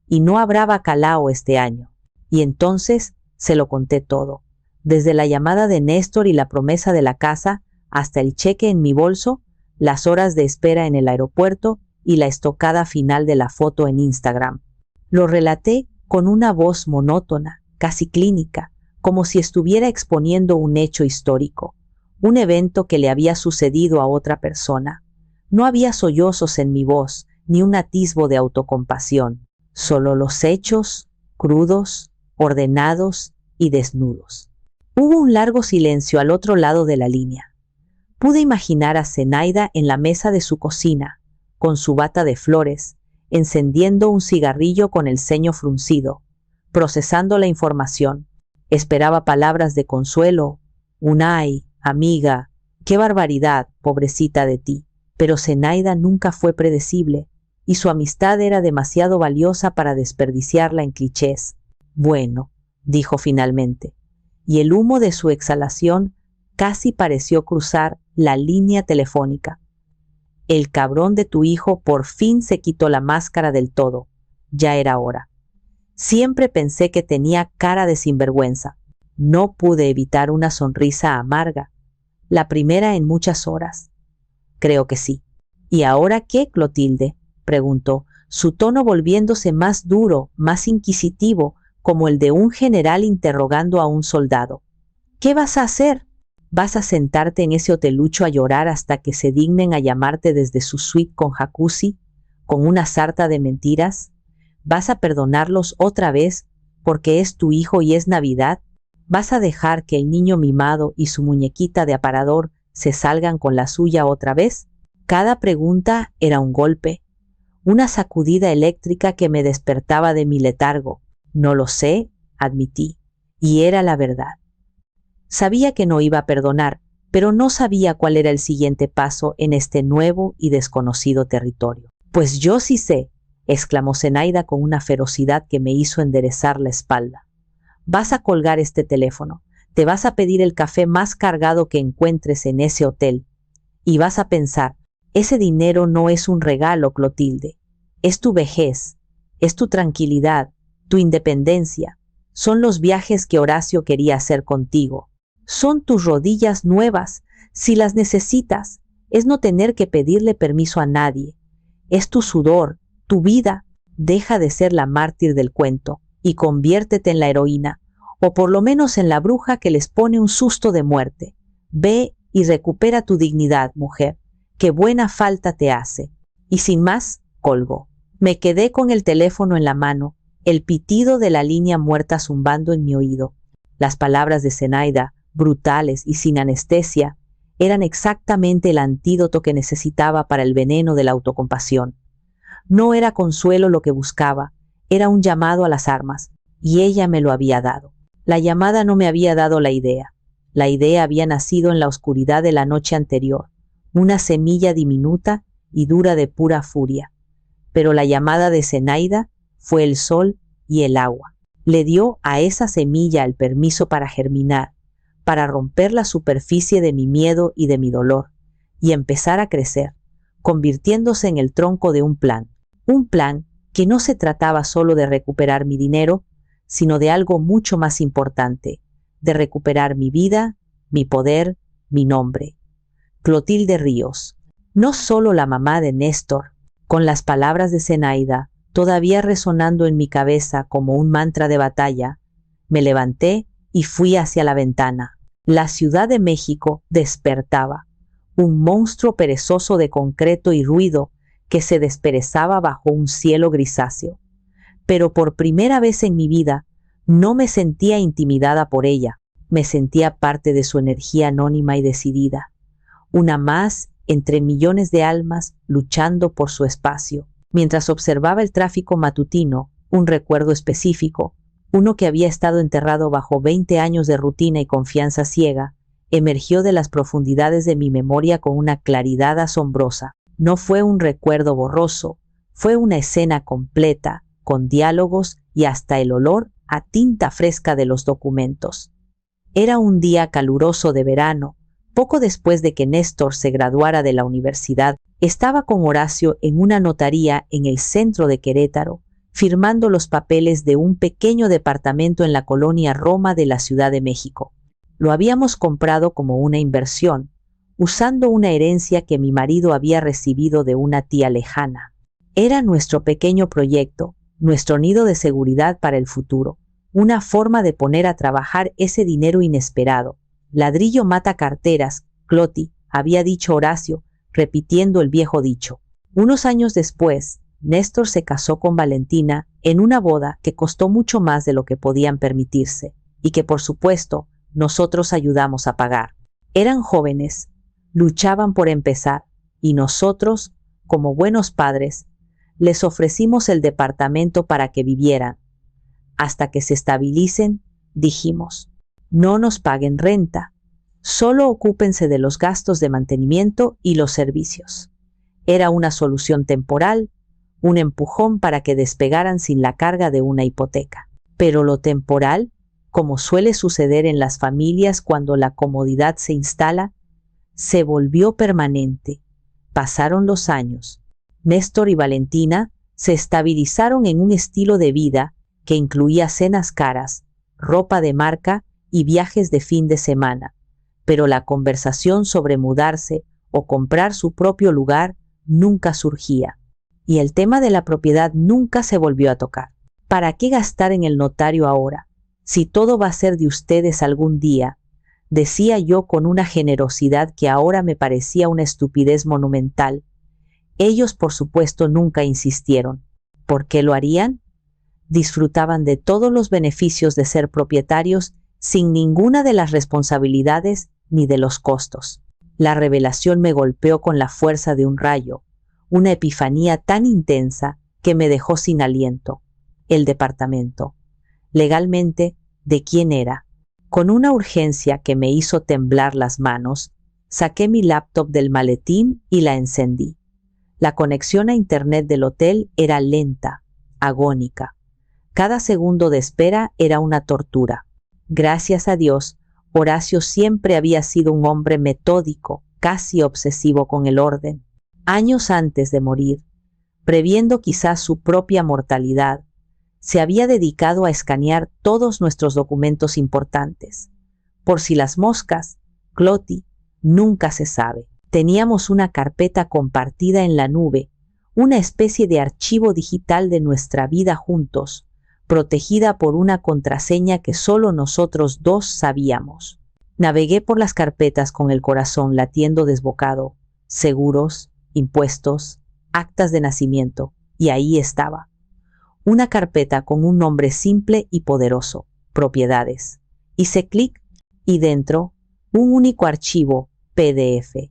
y no habrá bacalao este año. Y entonces se lo conté todo, desde la llamada de Néstor y la promesa de la casa, hasta el cheque en mi bolso, las horas de espera en el aeropuerto y la estocada final de la foto en Instagram. Lo relaté con una voz monótona, casi clínica, como si estuviera exponiendo un hecho histórico, un evento que le había sucedido a otra persona. No había sollozos en mi voz, ni un atisbo de autocompasión, solo los hechos, crudos, ordenados y desnudos. Hubo un largo silencio al otro lado de la línea. Pude imaginar a Zenaida en la mesa de su cocina, con su bata de flores, encendiendo un cigarrillo con el ceño fruncido, procesando la información. Esperaba palabras de consuelo, un ay, amiga, qué barbaridad, pobrecita de ti. Pero Zenaida nunca fue predecible, y su amistad era demasiado valiosa para desperdiciarla en clichés. Bueno, dijo finalmente, y el humo de su exhalación casi pareció cruzar la línea telefónica. El cabrón de tu hijo por fin se quitó la máscara del todo. Ya era hora. Siempre pensé que tenía cara de sinvergüenza. No pude evitar una sonrisa amarga, la primera en muchas horas. Creo que sí. ¿Y ahora qué, Clotilde?, preguntó, su tono volviéndose más duro, más inquisitivo, como el de un general interrogando a un soldado. ¿Qué vas a hacer? ¿Vas a sentarte en ese hotelucho a llorar hasta que se dignen a llamarte desde su suite con jacuzzi, con una sarta de mentiras? ¿Vas a perdonarlos otra vez porque es tu hijo y es Navidad? ¿Vas a dejar que el niño mimado y su muñequita de aparador se salgan con la suya otra vez? Cada pregunta era un golpe, una sacudida eléctrica que me despertaba de mi letargo. No lo sé, admití, y era la verdad. Sabía que no iba a perdonar, pero no sabía cuál era el siguiente paso en este nuevo y desconocido territorio. Pues yo sí sé, exclamó Zenaida con una ferocidad que me hizo enderezar la espalda. Vas a colgar este teléfono, te vas a pedir el café más cargado que encuentres en ese hotel, y vas a pensar, ese dinero no es un regalo, Clotilde, es tu vejez, es tu tranquilidad, tu independencia, son los viajes que Horacio quería hacer contigo, son tus rodillas nuevas, si las necesitas, es no tener que pedirle permiso a nadie, es tu sudor, tu vida. Deja de ser la mártir del cuento y conviértete en la heroína, o por lo menos en la bruja que les pone un susto de muerte. Ve y recupera tu dignidad, mujer, que buena falta te hace. Y sin más, colgó. Me quedé con el teléfono en la mano, el pitido de la línea muerta zumbando en mi oído. Las palabras de Zenaida, brutales y sin anestesia, eran exactamente el antídoto que necesitaba para el veneno de la autocompasión. No era consuelo lo que buscaba, era un llamado a las armas, y ella me lo había dado. La llamada no me había dado la idea. La idea había nacido en la oscuridad de la noche anterior, una semilla diminuta y dura de pura furia. Pero la llamada de Zenaida fue el sol y el agua. Le dio a esa semilla el permiso para germinar, para romper la superficie de mi miedo y de mi dolor, y empezar a crecer, convirtiéndose en el tronco de un plan que no se trataba solo de recuperar mi dinero, sino de algo mucho más importante, de recuperar mi vida, mi poder, mi nombre. Clotilde Ríos, no solo la mamá de Néstor, con las palabras de Zenaida todavía resonando en mi cabeza como un mantra de batalla, me levanté y fui hacia la ventana. La Ciudad de México despertaba, un monstruo perezoso de concreto y ruido que se desperezaba bajo un cielo grisáceo. Pero por primera vez en mi vida no me sentía intimidada por ella, me sentía parte de su energía anónima y decidida, una más entre millones de almas luchando por su espacio. Mientras observaba el tráfico matutino, un recuerdo específico, uno que había estado enterrado bajo 20 años de rutina y confianza ciega, emergió de las profundidades de mi memoria con una claridad asombrosa. No fue un recuerdo borroso, fue una escena completa, con diálogos y hasta el olor a tinta fresca de los documentos. Era un día caluroso de verano, poco después de que Néstor se graduara de la universidad. Estaba con Horacio en una notaría en el centro de Querétaro, firmando los papeles de un pequeño departamento en la colonia Roma de la Ciudad de México. Lo habíamos comprado como una inversión, usando una herencia que mi marido había recibido de una tía lejana. Era nuestro pequeño proyecto, nuestro nido de seguridad para el futuro, una forma de poner a trabajar ese dinero inesperado. Ladrillo mata carteras, Cloti, había dicho Horacio, repitiendo el viejo dicho. Unos años después, Néstor se casó con Valentina en una boda que costó mucho más de lo que podían permitirse, y que por supuesto nosotros ayudamos a pagar. Eran jóvenes, luchaban por empezar, y nosotros, como buenos padres, les ofrecimos el departamento para que vivieran. Hasta que se estabilicen, dijimos, no nos paguen renta, solo ocúpense de los gastos de mantenimiento y los servicios. Era una solución temporal, un empujón para que despegaran sin la carga de una hipoteca. Pero lo temporal, como suele suceder en las familias cuando la comodidad se instala, se volvió permanente. Pasaron los años. Néstor y Valentina se estabilizaron en un estilo de vida que incluía cenas caras, ropa de marca y viajes de fin de semana. Pero la conversación sobre mudarse o comprar su propio lugar nunca surgía. Y el tema de la propiedad nunca se volvió a tocar. ¿Para qué gastar en el notario ahora? Si todo va a ser de ustedes algún día, decía yo con una generosidad que ahora me parecía una estupidez monumental. Ellos, por supuesto, nunca insistieron. ¿Por qué lo harían? Disfrutaban de todos los beneficios de ser propietarios sin ninguna de las responsabilidades ni de los costos. La revelación me golpeó con la fuerza de un rayo, una epifanía tan intensa que me dejó sin aliento. El departamento. Legalmente, ¿de quién era? Con una urgencia que me hizo temblar las manos, saqué mi laptop del maletín y la encendí. La conexión a internet del hotel era lenta, agónica. Cada segundo de espera era una tortura. Gracias a Dios, Horacio siempre había sido un hombre metódico, casi obsesivo con el orden. Años antes de morir, previendo quizás su propia mortalidad, se había dedicado a escanear todos nuestros documentos importantes. Por si las moscas, Cloti, nunca se sabe. Teníamos una carpeta compartida en la nube, una especie de archivo digital de nuestra vida juntos, protegida por una contraseña que solo nosotros dos sabíamos. Navegué por las carpetas con el corazón latiendo desbocado, seguros, impuestos, actas de nacimiento, y ahí estaba. Una carpeta con un nombre simple y poderoso, propiedades. Hice clic y dentro, un único archivo, PDF.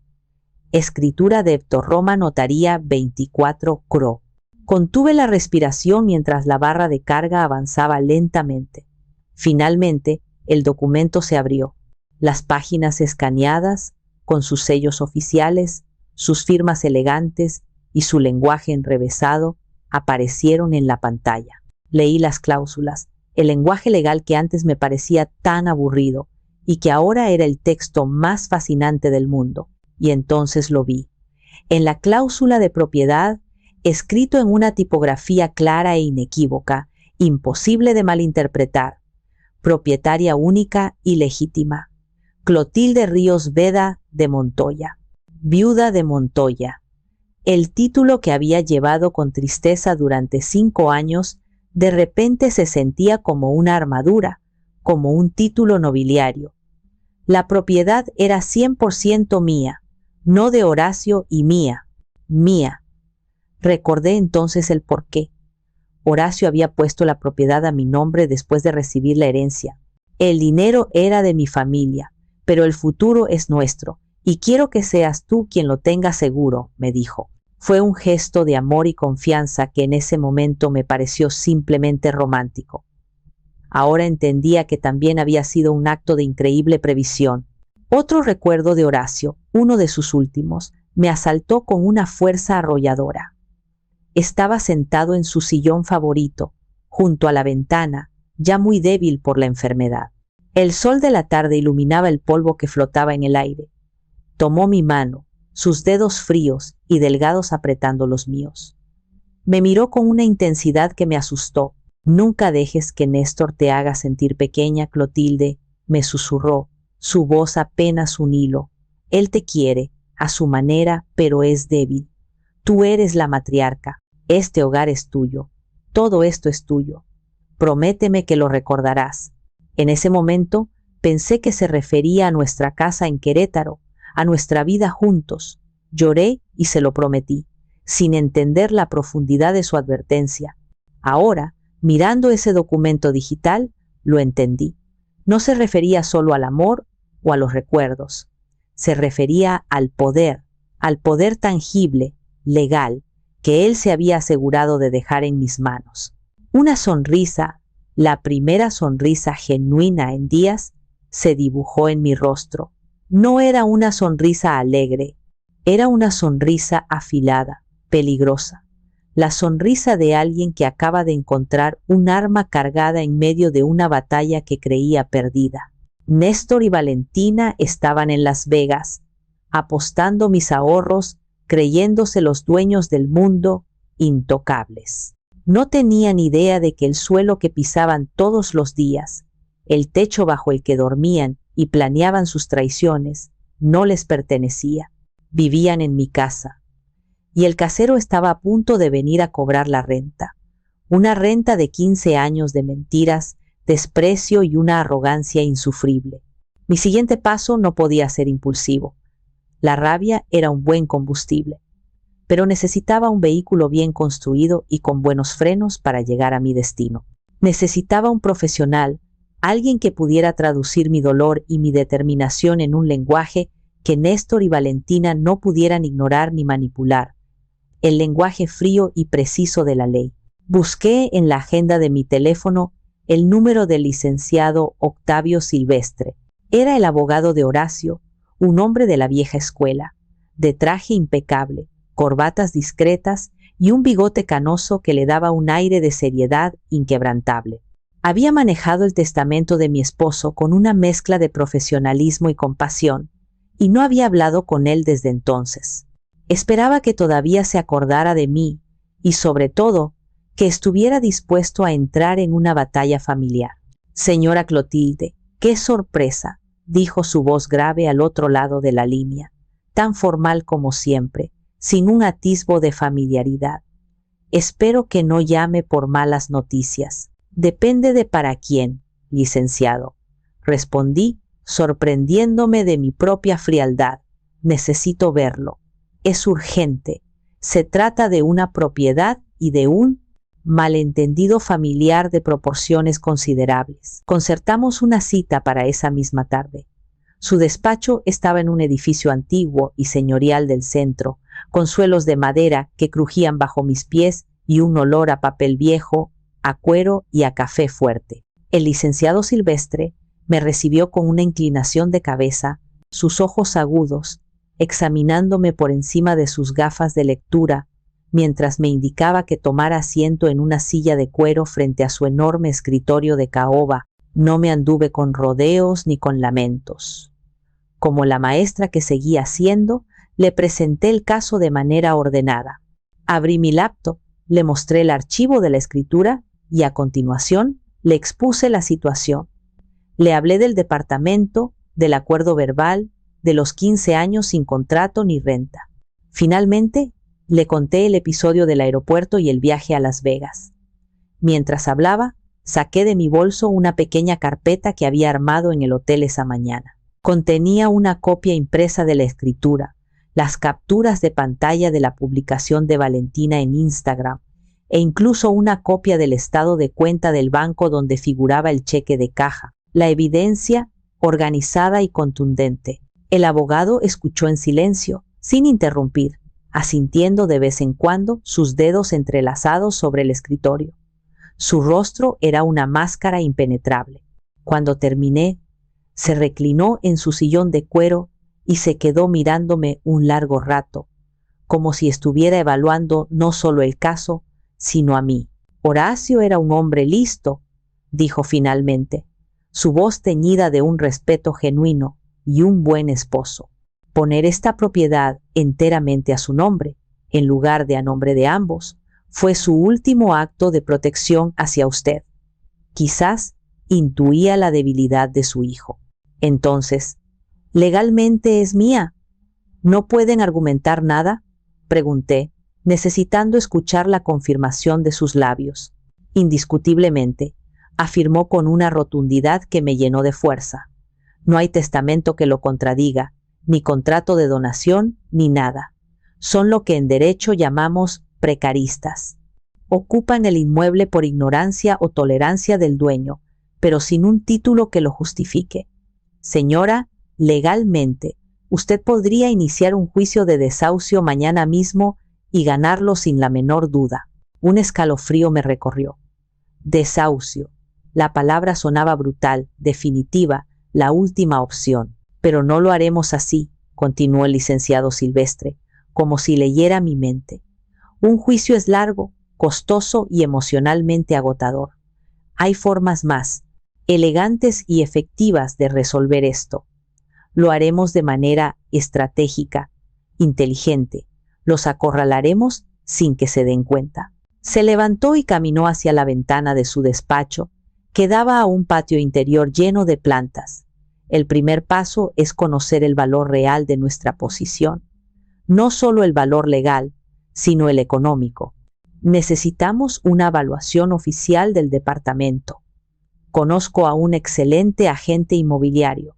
Escritura de Héctor Roma, notaría 24 CRO. Contuve la respiración mientras la barra de carga avanzaba lentamente. Finalmente, el documento se abrió. Las páginas escaneadas, con sus sellos oficiales, sus firmas elegantes y su lenguaje enrevesado, aparecieron en la pantalla. Leí las cláusulas, el lenguaje legal que antes me parecía tan aburrido y que ahora era el texto más fascinante del mundo. Y entonces lo vi. En la cláusula de propiedad, escrito en una tipografía clara e inequívoca, imposible de malinterpretar, propietaria única y legítima, Clotilde Ríos Veda de Montoya, viuda de Montoya. El título que había llevado con tristeza durante 5 años, de repente se sentía como una armadura, como un título nobiliario. La propiedad era 100% mía, no de Horacio y mía. Recordé entonces el porqué. Horacio había puesto la propiedad a mi nombre después de recibir la herencia. El dinero era de mi familia, pero el futuro es nuestro, y quiero que seas tú quien lo tenga seguro, me dijo. Fue un gesto de amor y confianza que en ese momento me pareció simplemente romántico. Ahora entendía que también había sido un acto de increíble previsión. Otro recuerdo de Horacio, uno de sus últimos, me asaltó con una fuerza arrolladora. Estaba sentado en su sillón favorito, junto a la ventana, ya muy débil por la enfermedad. El sol de la tarde iluminaba el polvo que flotaba en el aire. Tomó mi mano, sus dedos fríos y delgados apretando los míos. Me miró con una intensidad que me asustó. «Nunca dejes que Néstor te haga sentir pequeña, Clotilde», me susurró, su voz apenas un hilo. «Él te quiere, a su manera, pero es débil. Tú eres la matriarca. Este hogar es tuyo. Todo esto es tuyo. Prométeme que lo recordarás». En ese momento pensé que se refería a nuestra casa en Querétaro, a nuestra vida juntos. Lloré y se lo prometí, sin entender la profundidad de su advertencia. Ahora, mirando ese documento digital, lo entendí. No se refería solo al amor o a los recuerdos. Se refería al poder tangible, legal, que él se había asegurado de dejar en mis manos. Una sonrisa, la primera sonrisa genuina en días, se dibujó en mi rostro. No era una sonrisa alegre, era una sonrisa afilada, peligrosa. La sonrisa de alguien que acaba de encontrar un arma cargada en medio de una batalla que creía perdida. Néstor y Valentina estaban en Las Vegas, apostando mis ahorros, creyéndose los dueños del mundo, intocables. No tenían idea de que el suelo que pisaban todos los días, el techo bajo el que dormían y planeaban sus traiciones, no les pertenecía. Vivían en mi casa. Y el casero estaba a punto de venir a cobrar la renta. Una renta de 15 años de mentiras, desprecio y una arrogancia insufrible. Mi siguiente paso no podía ser impulsivo. La rabia era un buen combustible, pero necesitaba un vehículo bien construido y con buenos frenos para llegar a mi destino. Necesitaba un profesional, alguien que pudiera traducir mi dolor y mi determinación en un lenguaje que Néstor y Valentina no pudieran ignorar ni manipular. El lenguaje frío y preciso de la ley. Busqué en la agenda de mi teléfono el número del licenciado Octavio Silvestre. Era el abogado de Horacio, un hombre de la vieja escuela, de traje impecable, corbatas discretas y un bigote canoso que le daba un aire de seriedad inquebrantable. Había manejado el testamento de mi esposo con una mezcla de profesionalismo y compasión, y no había hablado con él desde entonces. Esperaba que todavía se acordara de mí y, sobre todo, que estuviera dispuesto a entrar en una batalla familiar. «Señora Clotilde, qué sorpresa», dijo su voz grave al otro lado de la línea, tan formal como siempre, sin un atisbo de familiaridad. «Espero que no llame por malas noticias». «Depende de para quién, licenciado», respondí, sorprendiéndome de mi propia frialdad. «Necesito verlo. Es urgente. Se trata de una propiedad y de un malentendido familiar de proporciones considerables. Concertamos una cita para esa misma tarde. Su despacho estaba en un edificio antiguo y señorial del centro, con suelos de madera que crujían bajo mis pies y un olor a papel viejo, a cuero y a café fuerte. El licenciado Silvestre me recibió con una inclinación de cabeza, sus ojos agudos, examinándome por encima de sus gafas de lectura, mientras me indicaba que tomara asiento en una silla de cuero frente a su enorme escritorio de caoba. No me anduve con rodeos ni con lamentos. Como la maestra que seguía haciendo, le presenté el caso de manera ordenada. Abrí mi laptop, le mostré el archivo de la escritura y a continuación le expuse la situación. Le hablé del departamento, del acuerdo verbal, de los 15 años sin contrato ni renta. Finalmente, le conté el episodio del aeropuerto y el viaje a Las Vegas. Mientras hablaba, saqué de mi bolso una pequeña carpeta que había armado en el hotel esa mañana. Contenía una copia impresa de la escritura, las capturas de pantalla de la publicación de Valentina en Instagram, e incluso una copia del estado de cuenta del banco donde figuraba el cheque de caja. La evidencia, organizada y contundente. El abogado escuchó en silencio, sin interrumpir, asintiendo de vez en cuando, sus dedos entrelazados sobre el escritorio. Su rostro era una máscara impenetrable. Cuando terminé, se reclinó en su sillón de cuero y se quedó mirándome un largo rato, como si estuviera evaluando no solo el caso, sino a mí. Horacio era un hombre listo, dijo finalmente, su voz teñida de un respeto genuino, y un buen esposo. Poner esta propiedad enteramente a su nombre, en lugar de a nombre de ambos, fue su último acto de protección hacia usted. Quizás intuía la debilidad de su hijo. Entonces, ¿legalmente es mía? ¿No pueden argumentar nada?, pregunté, necesitando escuchar la confirmación de sus labios. Indiscutiblemente, afirmó con una rotundidad que me llenó de fuerza. No hay testamento que lo contradiga, ni contrato de donación, ni nada. Son lo que en derecho llamamos precaristas. Ocupan el inmueble por ignorancia o tolerancia del dueño, pero sin un título que lo justifique. Señora, legalmente, usted podría iniciar un juicio de desahucio mañana mismo y ganarlo sin la menor duda. Un escalofrío me recorrió. Desahucio. La palabra sonaba brutal, definitiva, la última opción. Pero no lo haremos así, continuó el licenciado Silvestre, como si leyera mi mente. Un juicio es largo, costoso y emocionalmente agotador. Hay formas más elegantes y efectivas de resolver esto. Lo haremos de manera estratégica, inteligente. Los acorralaremos sin que se den cuenta. Se levantó y caminó hacia la ventana de su despacho, que daba a un patio interior lleno de plantas. El primer paso es conocer el valor real de nuestra posición. No solo el valor legal, sino el económico. Necesitamos una evaluación oficial del departamento. Conozco a un excelente agente inmobiliario,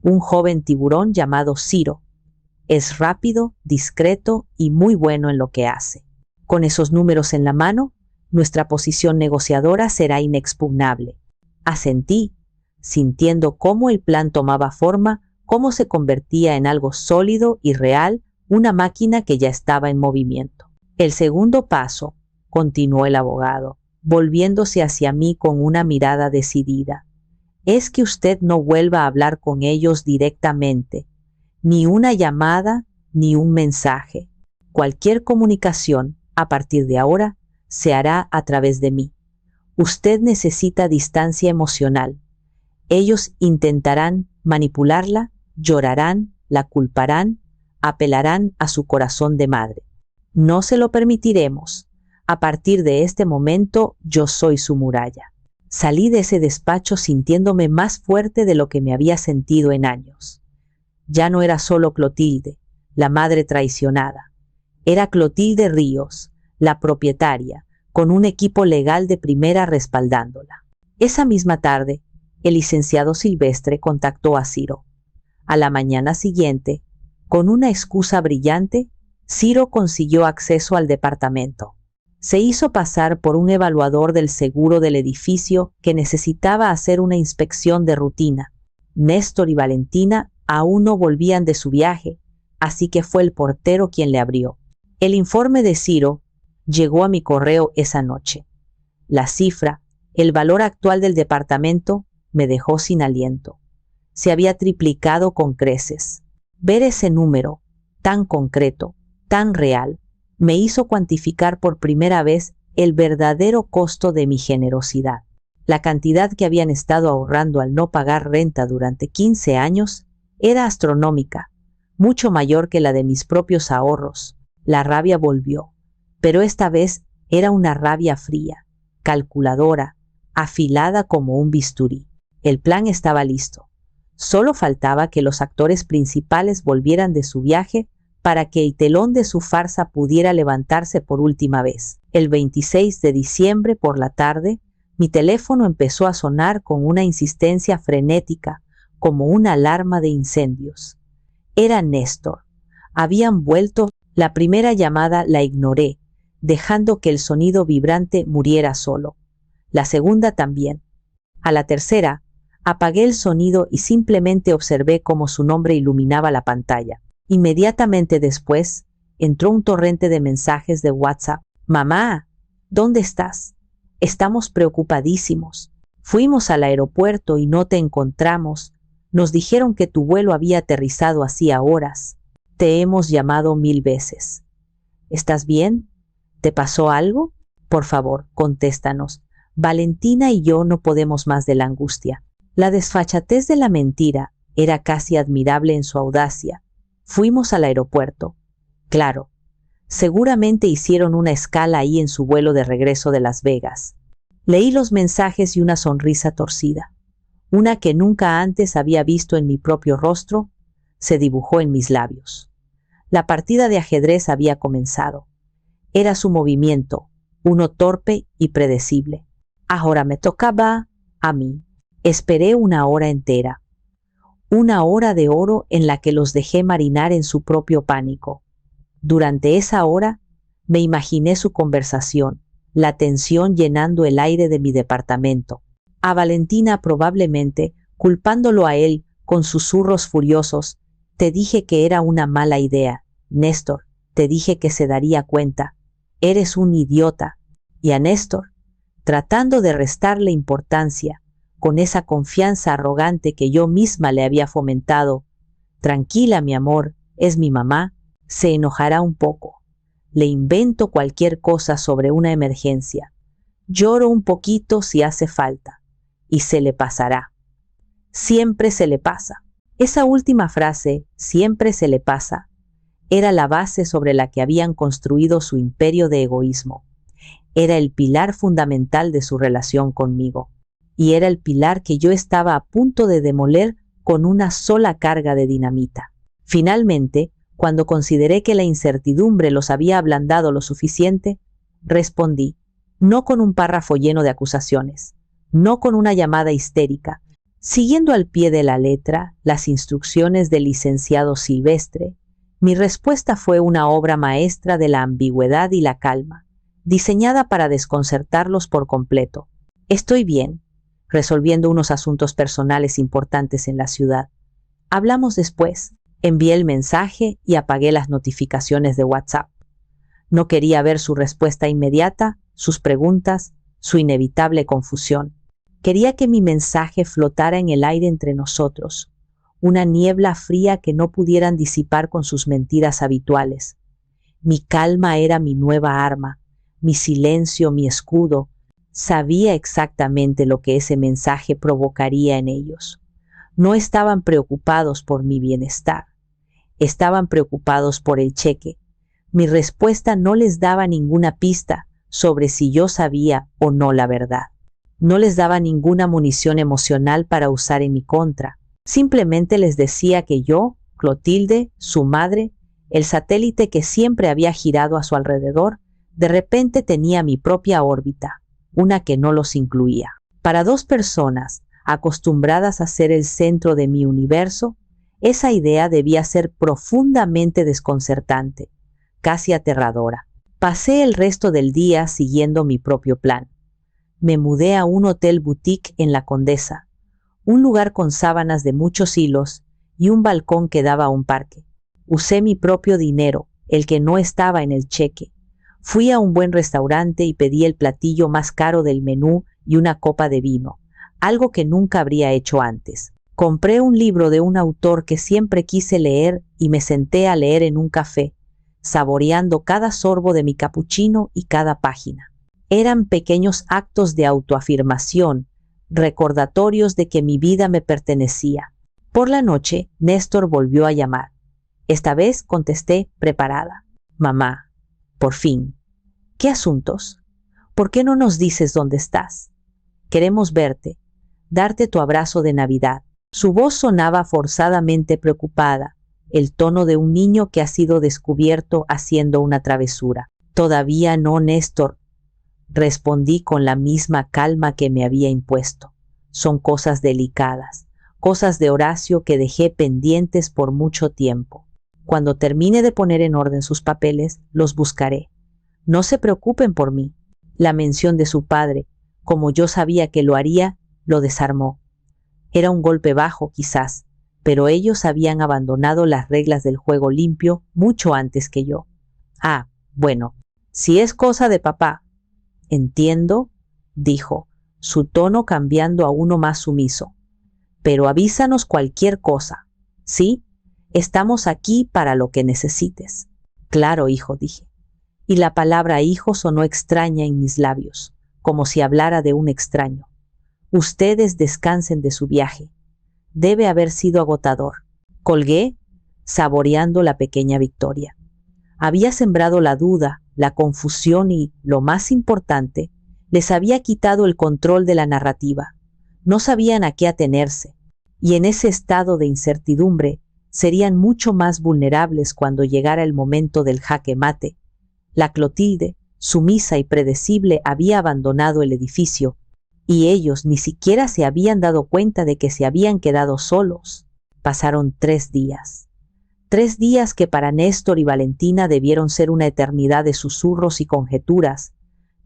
un joven tiburón llamado Ciro. Es rápido, discreto y muy bueno en lo que hace. Con esos números en la mano, nuestra posición negociadora será inexpugnable. Asentí, sintiendo cómo el plan tomaba forma, cómo se convertía en algo sólido y real, una máquina que ya estaba en movimiento. El segundo paso, continuó el abogado, volviéndose hacia mí con una mirada decidida, es que usted no vuelva a hablar con ellos directamente, ni una llamada, ni un mensaje. Cualquier comunicación, a partir de ahora, se hará a través de mí. Usted necesita distancia emocional. Ellos intentarán manipularla, llorarán, la culparán, apelarán a su corazón de madre. No se lo permitiremos. A partir de este momento, yo soy su muralla. Salí de ese despacho sintiéndome más fuerte de lo que me había sentido en años. Ya no era solo Clotilde, la madre traicionada. Era Clotilde Ríos, la propietaria, con un equipo legal de primera respaldándola. Esa misma tarde, el licenciado Silvestre contactó a Ciro. A la mañana siguiente, con una excusa brillante, Ciro consiguió acceso al departamento. Se hizo pasar por un evaluador del seguro del edificio que necesitaba hacer una inspección de rutina. Néstor y Valentina aún no volvían de su viaje, así que fue el portero quien le abrió. El informe de Ciro llegó a mi correo esa noche. La cifra, el valor actual del departamento, me dejó sin aliento. Se había triplicado con creces. Ver ese número, tan concreto, tan real, me hizo cuantificar por primera vez el verdadero costo de mi generosidad. La cantidad que habían estado ahorrando al no pagar renta durante 15 años era astronómica, mucho mayor que la de mis propios ahorros. La rabia volvió, pero esta vez era una rabia fría, calculadora, afilada como un bisturí. El plan estaba listo. Solo faltaba que los actores principales volvieran de su viaje para que el telón de su farsa pudiera levantarse por última vez. El 26 de diciembre por la tarde, mi teléfono empezó a sonar con una insistencia frenética, como una alarma de incendios. Era Néstor. Habían vuelto. La primera llamada la ignoré, dejando que el sonido vibrante muriera solo. La segunda también. A la tercera, apagué el sonido y simplemente observé cómo su nombre iluminaba la pantalla. Inmediatamente después, entró un torrente de mensajes de WhatsApp. «Mamá, ¿dónde estás? Estamos preocupadísimos. Fuimos al aeropuerto y no te encontramos. Nos dijeron que tu vuelo había aterrizado hacía horas. Te hemos llamado 1000 veces. ¿Estás bien? ¿Te pasó algo? Por favor, contéstanos. Valentina y yo no podemos más de la angustia». La desfachatez de la mentira era casi admirable en su audacia. Fuimos al aeropuerto. Claro, seguramente hicieron una escala ahí en su vuelo de regreso de Las Vegas. Leí los mensajes y una sonrisa torcida, una que nunca antes había visto en mi propio rostro, se dibujó en mis labios. La partida de ajedrez había comenzado. Era su movimiento, uno torpe y predecible. Ahora me tocaba a mí. Esperé una hora entera. Una hora de oro en la que los dejé marinar en su propio pánico. Durante esa hora, me imaginé su conversación, la tensión llenando el aire de mi departamento. A Valentina probablemente, culpándolo a él con susurros furiosos, te dije que era una mala idea. Néstor, te dije que se daría cuenta. Eres un idiota. Y a Néstor, tratando de restarle importancia, con esa confianza arrogante que yo misma le había fomentado. Tranquila, mi amor, es mi mamá, se enojará un poco. Le invento cualquier cosa sobre una emergencia. Lloro un poquito si hace falta. Y se le pasará. Siempre se le pasa. Esa última frase, siempre se le pasa, era la base sobre la que habían construido su imperio de egoísmo. Era el pilar fundamental de su relación conmigo. Y era el pilar que yo estaba a punto de demoler con una sola carga de dinamita. Finalmente, cuando consideré que la incertidumbre los había ablandado lo suficiente, respondí, no con un párrafo lleno de acusaciones, no con una llamada histérica, siguiendo al pie de la letra las instrucciones del licenciado Silvestre. Mi respuesta fue una obra maestra de la ambigüedad y la calma, diseñada para desconcertarlos por completo. Estoy bien, resolviendo unos asuntos personales importantes en la ciudad. Hablamos después. Envié el mensaje y apagué las notificaciones de WhatsApp. No quería ver su respuesta inmediata, sus preguntas, su inevitable confusión. Quería que mi mensaje flotara en el aire entre nosotros, una niebla fría que no pudieran disipar con sus mentiras habituales. Mi calma era mi nueva arma, mi silencio, mi escudo. Sabía exactamente lo que ese mensaje provocaría en ellos. No estaban preocupados por mi bienestar. Estaban preocupados por el cheque. Mi respuesta no les daba ninguna pista sobre si yo sabía o no la verdad. No les daba ninguna munición emocional para usar en mi contra. Simplemente les decía que yo, Clotilde, su madre, el satélite que siempre había girado a su alrededor, de repente tenía mi propia órbita, una que no los incluía. Para dos personas acostumbradas a ser el centro de mi universo, esa idea debía ser profundamente desconcertante, casi aterradora. Pasé el resto del día siguiendo mi propio plan. Me mudé a un hotel boutique en La Condesa, un lugar con sábanas de muchos hilos y un balcón que daba a un parque. Usé mi propio dinero, el que no estaba en el cheque. Fui a un buen restaurante y pedí el platillo más caro del menú y una copa de vino, algo que nunca habría hecho antes. Compré un libro de un autor que siempre quise leer y me senté a leer en un café, saboreando cada sorbo de mi capuchino y cada página. Eran pequeños actos de autoafirmación, recordatorios de que mi vida me pertenecía. Por la noche, Néstor volvió a llamar. Esta vez contesté preparada. Mamá, por fin. ¿Qué asuntos? ¿Por qué no nos dices dónde estás? Queremos verte, darte tu abrazo de Navidad. Su voz sonaba forzadamente preocupada, el tono de un niño que ha sido descubierto haciendo una travesura. Todavía no, Néstor, respondí con la misma calma que me había impuesto. Son cosas delicadas, cosas de Horacio que dejé pendientes por mucho tiempo. Cuando termine de poner en orden sus papeles, los buscaré. No se preocupen por mí. La mención de su padre, como yo sabía que lo haría, lo desarmó. Era un golpe bajo, quizás, pero ellos habían abandonado las reglas del juego limpio mucho antes que yo. Ah, bueno, si es cosa de papá. Entiendo, dijo, su tono cambiando a uno más sumiso. Pero avísanos cualquier cosa, ¿sí? Estamos aquí para lo que necesites. Claro, hijo, dije. Y la palabra hijo sonó extraña en mis labios, como si hablara de un extraño. Ustedes descansen de su viaje. Debe haber sido agotador. Colgué, saboreando la pequeña victoria. Había sembrado la duda, la confusión y, lo más importante, les había quitado el control de la narrativa. No sabían a qué atenerse, y en ese estado de incertidumbre serían mucho más vulnerables cuando llegara el momento del jaque mate. La Clotilde, sumisa y predecible, había abandonado el edificio, y ellos ni siquiera se habían dado cuenta de que se habían quedado solos. Pasaron 3 días. 3 días que para Néstor y Valentina debieron ser una eternidad de susurros y conjeturas,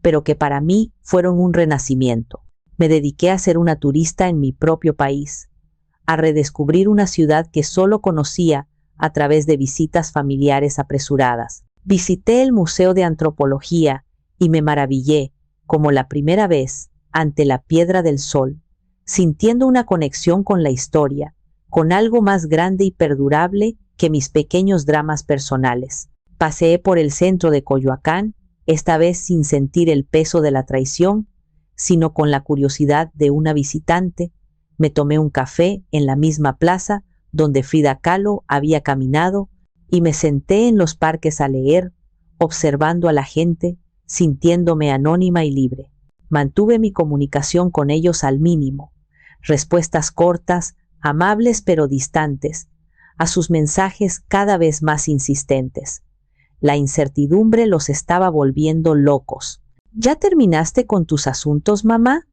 pero que para mí fueron un renacimiento. Me dediqué a ser una turista en mi propio país, a redescubrir una ciudad que solo conocía a través de visitas familiares apresuradas. Visité el Museo de Antropología y me maravillé, como la primera vez, ante la Piedra del Sol, sintiendo una conexión con la historia, con algo más grande y perdurable que mis pequeños dramas personales. Paseé por el centro de Coyoacán, esta vez sin sentir el peso de la traición, sino con la curiosidad de una visitante. Me tomé un café en la misma plaza donde Frida Kahlo había caminado y me senté en los parques a leer, observando a la gente, sintiéndome anónima y libre. Mantuve mi comunicación con ellos al mínimo, respuestas cortas, amables pero distantes, a sus mensajes cada vez más insistentes. La incertidumbre los estaba volviendo locos. ¿Ya terminaste con tus asuntos, mamá?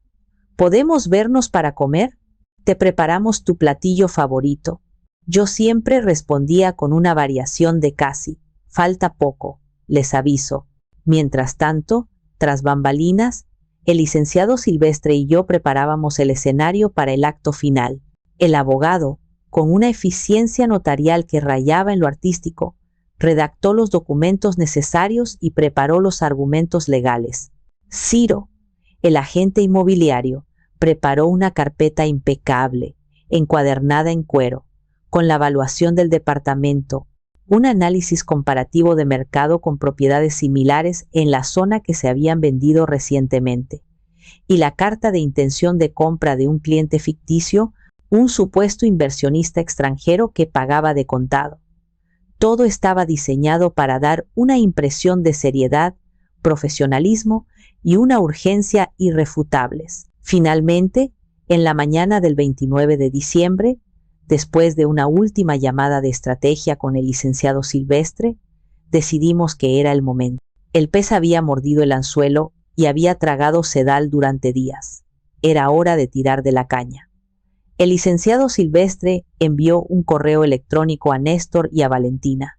¿Podemos vernos para comer? Te preparamos tu platillo favorito. Yo siempre respondía con una variación de casi. Falta poco, les aviso. Mientras tanto, tras bambalinas, el licenciado Silvestre y yo preparábamos el escenario para el acto final. El abogado, con una eficiencia notarial que rayaba en lo artístico, redactó los documentos necesarios y preparó los argumentos legales. Ciro, el agente inmobiliario, preparó una carpeta impecable, encuadernada en cuero, con la evaluación del departamento, un análisis comparativo de mercado con propiedades similares en la zona que se habían vendido recientemente, y la carta de intención de compra de un cliente ficticio, un supuesto inversionista extranjero que pagaba de contado. Todo estaba diseñado para dar una impresión de seriedad, profesionalismo y una urgencia irrefutables. Finalmente, en la mañana del 29 de diciembre, después de una última llamada de estrategia con el licenciado Silvestre, decidimos que era el momento. El pez había mordido el anzuelo y había tragado sedal durante días. Era hora de tirar de la caña. El licenciado Silvestre envió un correo electrónico a Néstor y a Valentina.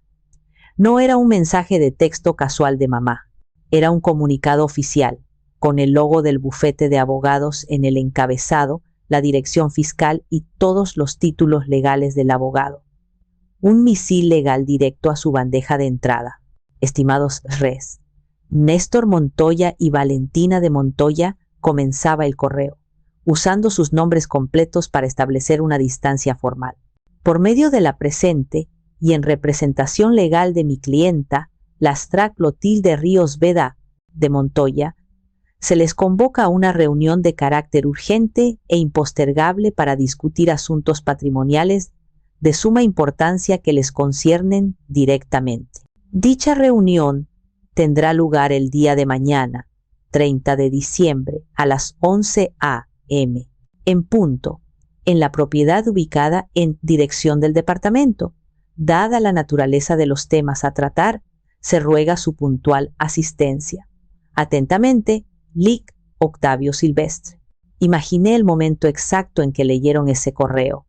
No era un mensaje de texto casual de mamá. Era un comunicado oficial, con el logo del bufete de abogados en el encabezado, la dirección fiscal y todos los títulos legales del abogado. Un misil legal directo a su bandeja de entrada. Estimados res, Néstor Montoya y Valentina de Montoya, comenzaba el correo, usando sus nombres completos para establecer una distancia formal. Por medio de la presente, y en representación legal de mi clienta, la Astra Clotilde Ríos Veda de Montoya, se les convoca a una reunión de carácter urgente e impostergable para discutir asuntos patrimoniales de suma importancia que les conciernen directamente. Dicha reunión tendrá lugar el día de mañana, 30 de diciembre, a las 11 a.m., en punto, en la propiedad ubicada en dirección del departamento. Dada la naturaleza de los temas a tratar, se ruega su puntual asistencia. Atentamente, Lic. Octavio Silvestre. Imaginé el momento exacto en que leyeron ese correo.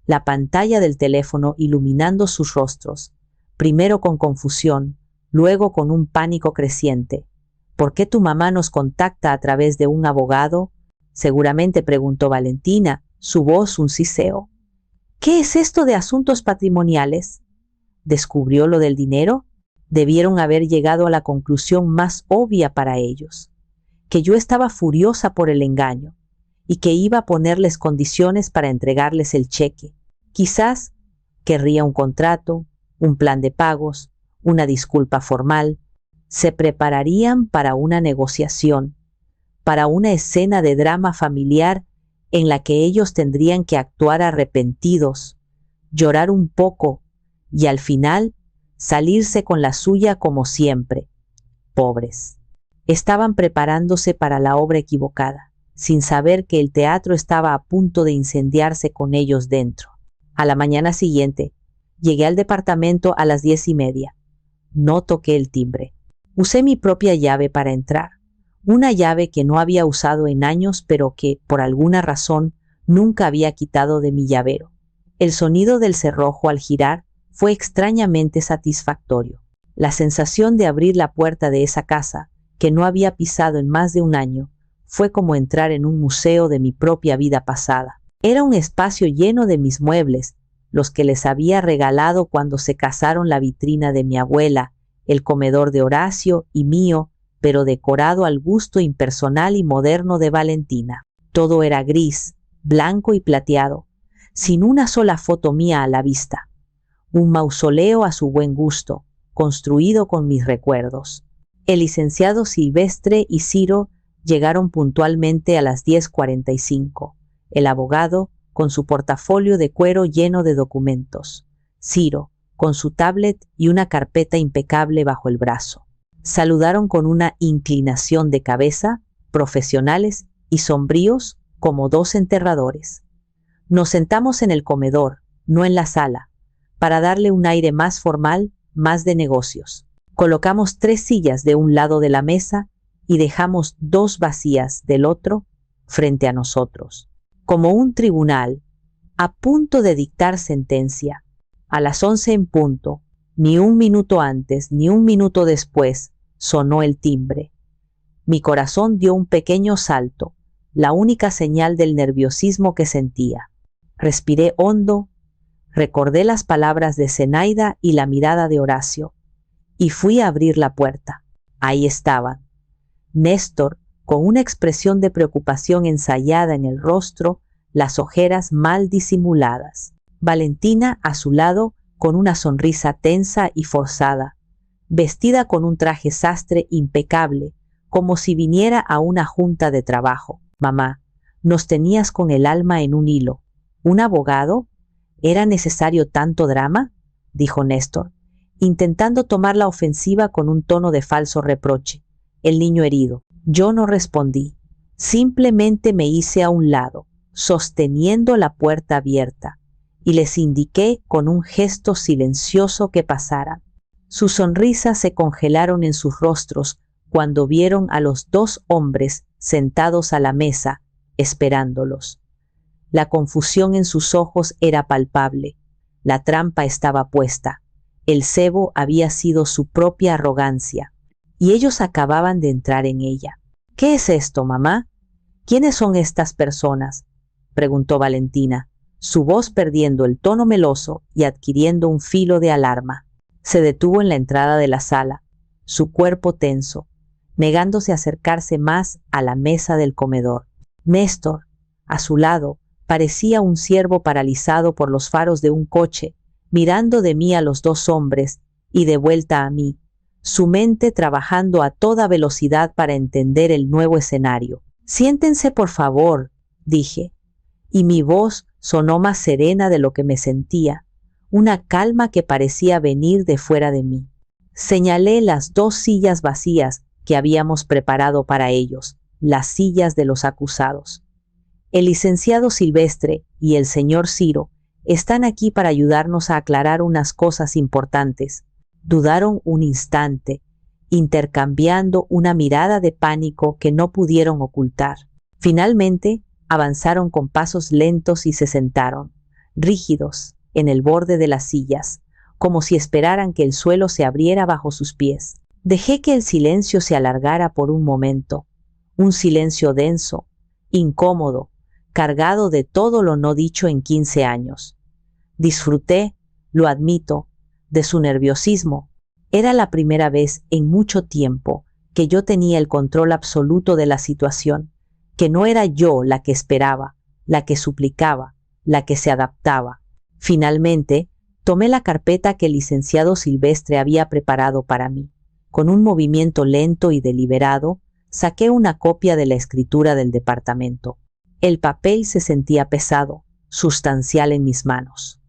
La pantalla del teléfono iluminando sus rostros, primero con confusión, luego con un pánico creciente. ¿Por qué tu mamá nos contacta a través de un abogado? Seguramente preguntó Valentina, su voz un siseo. ¿Qué es esto de asuntos patrimoniales? ¿Descubrió lo del dinero? Debieron haber llegado a la conclusión más obvia para ellos, que yo estaba furiosa por el engaño y que iba a ponerles condiciones para entregarles el cheque. Quizás querría un contrato, un plan de pagos, una disculpa formal. Se prepararían para una negociación, para una escena de drama familiar en la que ellos tendrían que actuar arrepentidos, llorar un poco y al final salirse con la suya como siempre. Pobres. Estaban preparándose para la obra equivocada, sin saber que el teatro estaba a punto de incendiarse con ellos dentro. A la mañana siguiente, llegué al departamento a las 10:30. No toqué el timbre. Usé mi propia llave para entrar. Una llave que no había usado en años, pero que, por alguna razón, nunca había quitado de mi llavero. El sonido del cerrojo al girar fue extrañamente satisfactorio. La sensación de abrir la puerta de esa casa, que no había pisado en más de un año, fue como entrar en un museo de mi propia vida pasada. Era un espacio lleno de mis muebles, los que les había regalado cuando se casaron, la vitrina de mi abuela, el comedor de Horacio y mío, pero decorado al gusto impersonal y moderno de Valentina. Todo era gris, blanco y plateado, sin una sola foto mía a la vista. Un mausoleo a su buen gusto, construido con mis recuerdos. El licenciado Silvestre y Ciro llegaron puntualmente a las 10:45. El abogado, con su portafolio de cuero lleno de documentos. Ciro, con su tablet y una carpeta impecable bajo el brazo. Saludaron con una inclinación de cabeza, profesionales y sombríos como dos enterradores. Nos sentamos en el comedor, no en la sala, para darle un aire más formal, más de negocios. Colocamos 3 sillas de un lado de la mesa y dejamos 2 vacías del otro frente a nosotros. Como un tribunal, a punto de dictar sentencia, a las 11 en punto, ni un minuto antes ni un minuto después, sonó el timbre. Mi corazón dio un pequeño salto, la única señal del nerviosismo que sentía. Respiré hondo, recordé las palabras de Zenaida y la mirada de Horacio, y fui a abrir la puerta. Ahí estaban. Néstor, con una expresión de preocupación ensayada en el rostro, las ojeras mal disimuladas. Valentina a su lado, con una sonrisa tensa y forzada, vestida con un traje sastre impecable, como si viniera a una junta de trabajo. Mamá, nos tenías con el alma en un hilo. ¿Un abogado? ¿Era necesario tanto drama?, dijo Néstor, intentando tomar la ofensiva con un tono de falso reproche. El niño herido. Yo no respondí. Simplemente me hice a un lado, sosteniendo la puerta abierta, y les indiqué con un gesto silencioso que pasaran. Sus sonrisas se congelaron en sus rostros cuando vieron a los 2 hombres sentados a la mesa, esperándolos. La confusión en sus ojos era palpable. La trampa estaba puesta. El cebo había sido su propia arrogancia. y ellos acababan de entrar en ella. ¿Qué es esto, mamá? ¿Quiénes son estas personas?, preguntó Valentina, su voz perdiendo el tono meloso y adquiriendo un filo de alarma. Se detuvo en la entrada de la sala, su cuerpo tenso, negándose a acercarse más a la mesa del comedor. Néstor, a su lado, parecía un ciervo paralizado por los faros de un coche, mirando de mí a los dos hombres y de vuelta a mí, su mente trabajando a toda velocidad para entender el nuevo escenario. «Siéntense, por favor», dije, y mi voz sonó más serena de lo que me sentía, una calma que parecía venir de fuera de mí. Señalé las 2 sillas vacías que habíamos preparado para ellos, las sillas de los acusados. El licenciado Silvestre y el señor Ciro están aquí para ayudarnos a aclarar unas cosas importantes. Dudaron un instante, intercambiando una mirada de pánico que no pudieron ocultar. Finalmente, avanzaron con pasos lentos y se sentaron, rígidos, en el borde de las sillas, como si esperaran que el suelo se abriera bajo sus pies. Dejé que el silencio se alargara por un momento, un silencio denso, incómodo, cargado de todo lo no dicho en 15 años. Disfruté, lo admito, de su nerviosismo. Era la primera vez en mucho tiempo que yo tenía el control absoluto de la situación, que no era yo la que esperaba, la que suplicaba, la que se adaptaba. Finalmente, tomé la carpeta que el licenciado Silvestre había preparado para mí. Con un movimiento lento y deliberado, saqué una copia de la escritura del departamento. El papel se sentía pesado, sustancial en mis manos.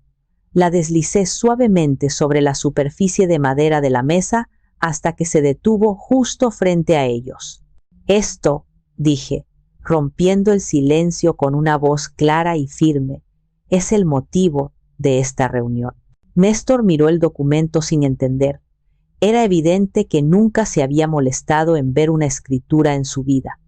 La deslicé suavemente sobre la superficie de madera de la mesa hasta que se detuvo justo frente a ellos. «Esto», dije, rompiendo el silencio con una voz clara y firme, «es el motivo de esta reunión». Néstor miró el documento sin entender. Era evidente que nunca se había molestado en ver una escritura en su vida.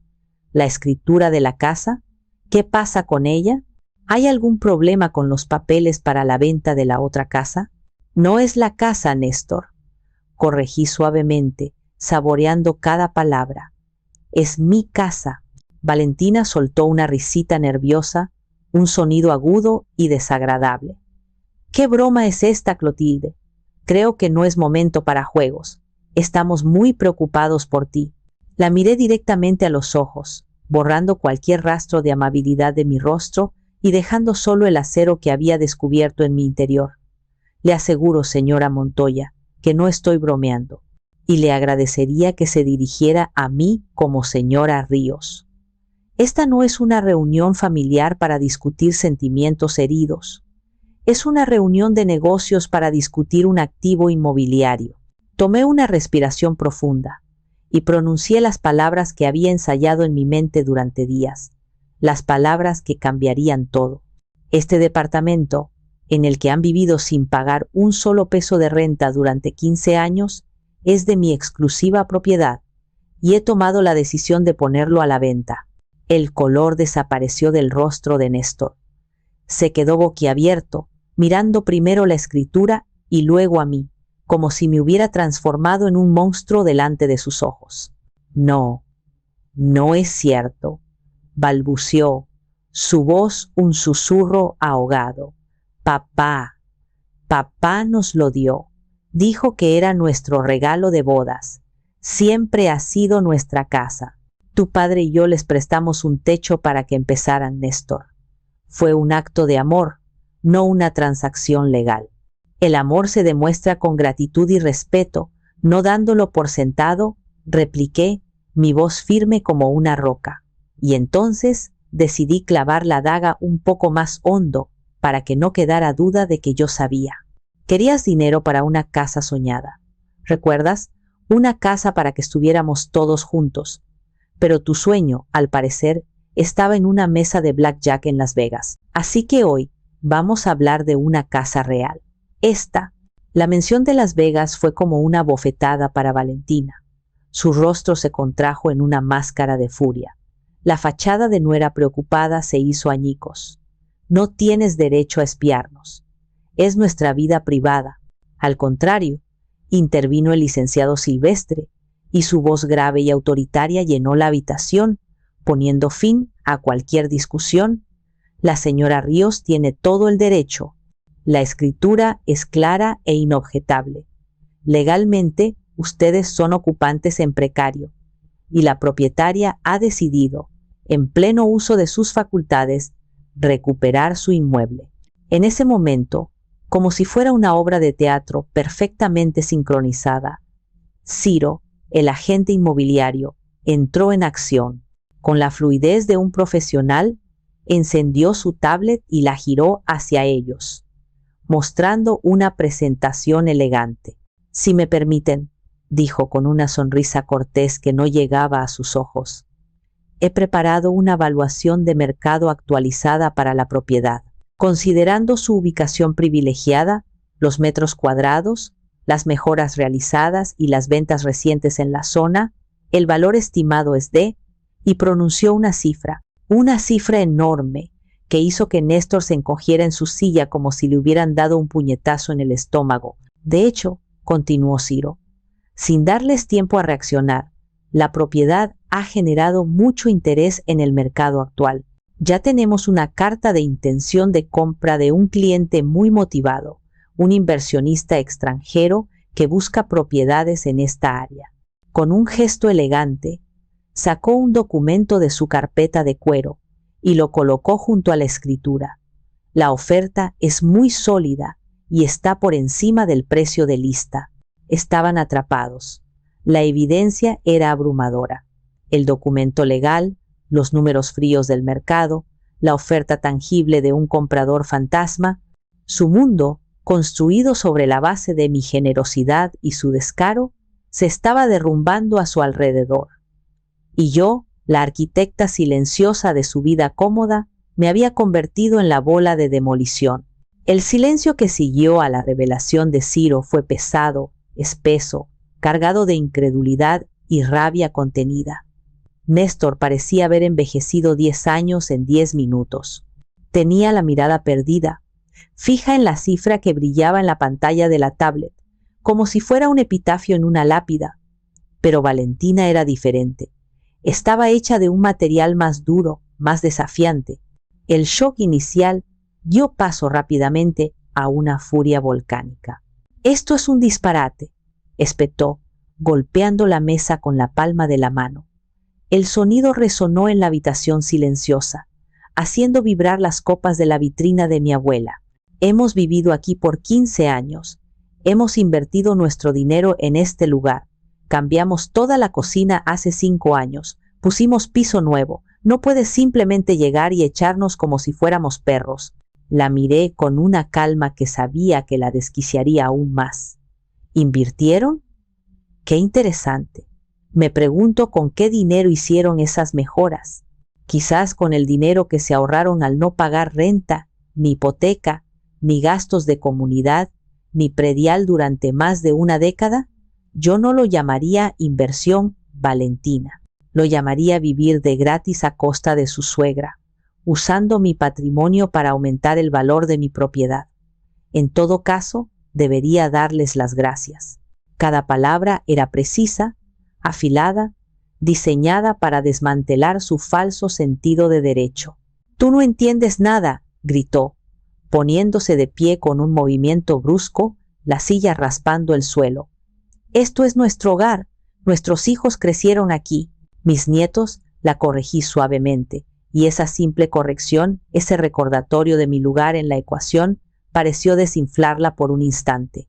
¿La escritura de la casa? ¿Qué pasa con ella? ¿Hay algún problema con los papeles para la venta de la otra casa? No es la casa, Néstor, corregí suavemente, saboreando cada palabra. Es mi casa. Valentina soltó una risita nerviosa, un sonido agudo y desagradable. ¿Qué broma es esta, Clotilde? Creo que no es momento para juegos. Estamos muy preocupados por ti. La miré directamente a los ojos, borrando cualquier rastro de amabilidad de mi rostro y dejando solo el acero que había descubierto en mi interior. Le aseguro, señora Montoya, que no estoy bromeando, y le agradecería que se dirigiera a mí como señora Ríos. Esta no es una reunión familiar para discutir sentimientos heridos. Es una reunión de negocios para discutir un activo inmobiliario. Tomé una respiración profunda y pronuncié las palabras que había ensayado en mi mente durante días, las palabras que cambiarían todo. Este departamento, en el que han vivido sin pagar un solo peso de renta durante 15 años, es de mi exclusiva propiedad y he tomado la decisión de ponerlo a la venta. El color desapareció del rostro de Néstor. Se quedó boquiabierto, mirando primero la escritura y luego a mí, como si me hubiera transformado en un monstruo delante de sus ojos. «No, no es cierto», balbuceó, su voz un susurro ahogado. «Papá, papá nos lo dio. Dijo que era nuestro regalo de bodas. Siempre ha sido nuestra casa. Tu padre y yo les prestamos un techo para que empezaran, Néstor. Fue un acto de amor, no una transacción legal. El amor se demuestra con gratitud y respeto, no dándolo por sentado», repliqué, mi voz firme como una roca. Y entonces decidí clavar la daga un poco más hondo para que no quedara duda de que yo sabía. Querías dinero para una casa soñada. ¿Recuerdas? Una casa para que estuviéramos todos juntos. Pero tu sueño, al parecer, estaba en una mesa de blackjack en Las Vegas. Así que hoy vamos a hablar de una casa real. La mención de Las Vegas fue como una bofetada para Valentina. Su rostro se contrajo en una máscara de furia. La fachada de nuera preocupada se hizo añicos. No tienes derecho a espiarnos. Es nuestra vida privada. Al contrario, intervino el licenciado Silvestre, y su voz grave y autoritaria llenó la habitación, poniendo fin a cualquier discusión. La señora Ríos tiene todo el derecho. La escritura es clara e inobjetable. Legalmente, ustedes son ocupantes en precario, y la propietaria ha decidido, en pleno uso de sus facultades, recuperar su inmueble. En ese momento, como si fuera una obra de teatro perfectamente sincronizada, Ciro, el agente inmobiliario, entró en acción. Con la fluidez de un profesional, encendió su tablet y la giró hacia ellos, mostrando una presentación elegante. Si me permiten, dijo con una sonrisa cortés que no llegaba a sus ojos, he preparado una evaluación de mercado actualizada para la propiedad, considerando su ubicación privilegiada, los metros cuadrados, las mejoras realizadas y las ventas recientes en la zona. El valor estimado es de, y pronunció una cifra enorme, que hizo que Néstor se encogiera en su silla como si le hubieran dado un puñetazo en el estómago. De hecho, continuó Ciro, sin darles tiempo a reaccionar, la propiedad ha generado mucho interés en el mercado actual. Ya tenemos una carta de intención de compra de un cliente muy motivado, un inversionista extranjero que busca propiedades en esta área. Con un gesto elegante, sacó un documento de su carpeta de cuero y lo colocó junto a la escritura. La oferta es muy sólida y está por encima del precio de lista. Estaban atrapados. La evidencia era abrumadora. El documento legal, los números fríos del mercado, la oferta tangible de un comprador fantasma, su mundo, construido sobre la base de mi generosidad y su descaro, se estaba derrumbando a su alrededor. Y yo, la arquitecta silenciosa de su vida cómoda, me había convertido en la bola de demolición. El silencio que siguió a la revelación de Ciro fue pesado, espeso, cargado de incredulidad y rabia contenida. Néstor parecía haber envejecido 10 años en 10 minutos. Tenía la mirada perdida, fija en la cifra que brillaba en la pantalla de la tablet, como si fuera un epitafio en una lápida. Pero Valentina era diferente. Estaba hecha de un material más duro, más desafiante. El shock inicial dio paso rápidamente a una furia volcánica. «Esto es un disparate», espetó, golpeando la mesa con la palma de la mano. El sonido resonó en la habitación silenciosa, haciendo vibrar las copas de la vitrina de mi abuela. «Hemos vivido aquí por 15 años. Hemos invertido nuestro dinero en este lugar. Cambiamos toda la cocina hace 5 años. Pusimos piso nuevo. No puedes simplemente llegar y echarnos como si fuéramos perros». La miré con una calma que sabía que la desquiciaría aún más. ¿Invirtieron? ¡Qué interesante! Me pregunto con qué dinero hicieron esas mejoras. Quizás con el dinero que se ahorraron al no pagar renta, ni hipoteca, ni gastos de comunidad, ni predial durante más de una década. Yo no lo llamaría inversión, Valentina. Lo llamaría vivir de gratis a costa de su suegra, usando mi patrimonio para aumentar el valor de mi propiedad. En todo caso, debería darles las gracias. Cada palabra era precisa, afilada, diseñada para desmantelar su falso sentido de derecho. «Tú no entiendes nada», gritó, poniéndose de pie con un movimiento brusco, la silla raspando el suelo. «Esto es nuestro hogar, nuestros hijos crecieron aquí, mis nietos», la corregí suavemente, y esa simple corrección, ese recordatorio de mi lugar en la ecuación, pareció desinflarla por un instante.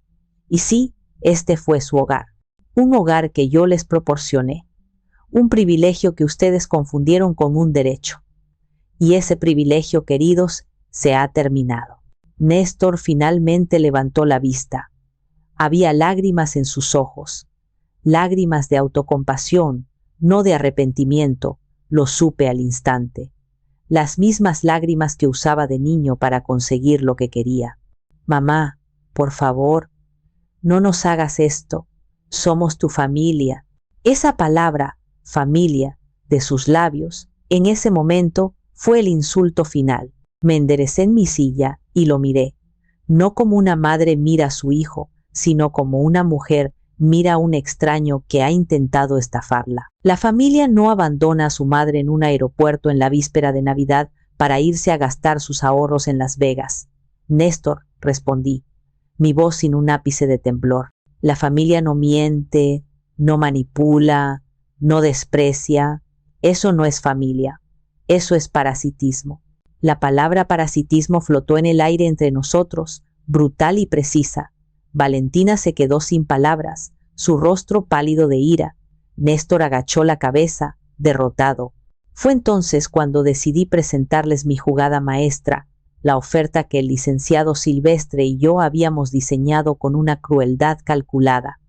Y sí, este fue su hogar, un hogar que yo les proporcioné, un privilegio que ustedes confundieron con un derecho. Y ese privilegio, queridos, se ha terminado. Néstor finalmente levantó la vista. Había lágrimas en sus ojos, lágrimas de autocompasión, no de arrepentimiento, lo supe al instante. Las mismas lágrimas que usaba de niño para conseguir lo que quería. «Mamá, por favor, no nos hagas esto. Somos tu familia». Esa palabra, familia, de sus labios, en ese momento, fue el insulto final. Me enderecé en mi silla y lo miré, no como una madre mira a su hijo, sino como una mujer mira a un extraño que ha intentado estafarla. La familia no abandona a su madre en un aeropuerto en la víspera de Navidad para irse a gastar sus ahorros en Las Vegas. Néstor, respondí, mi voz sin un ápice de temblor. La familia no miente, no manipula, no desprecia. Eso no es familia. Eso es parasitismo. La palabra parasitismo flotó en el aire entre nosotros, brutal y precisa. Valentina se quedó sin palabras, su rostro pálido de ira. Néstor agachó la cabeza, derrotado. Fue entonces cuando decidí presentarles mi jugada maestra, la oferta que el licenciado Silvestre y yo habíamos diseñado con una crueldad calculada.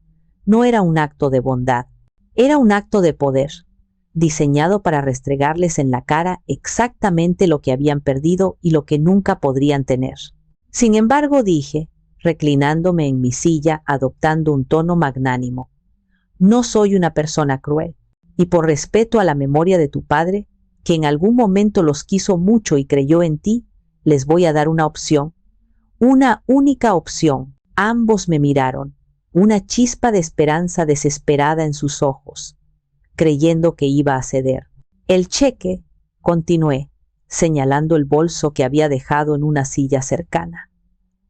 No era un acto de bondad, era un acto de poder, diseñado para restregarles en la cara exactamente lo que habían perdido y lo que nunca podrían tener. Sin embargo, dije, reclinándome en mi silla, adoptando un tono magnánimo, no soy una persona cruel, y por respeto a la memoria de tu padre, que en algún momento los quiso mucho y creyó en ti, les voy a dar una opción, una única opción. Ambos me miraron, una chispa de esperanza desesperada en sus ojos, creyendo que iba a ceder. El cheque, continué, señalando el bolso que había dejado en una silla cercana.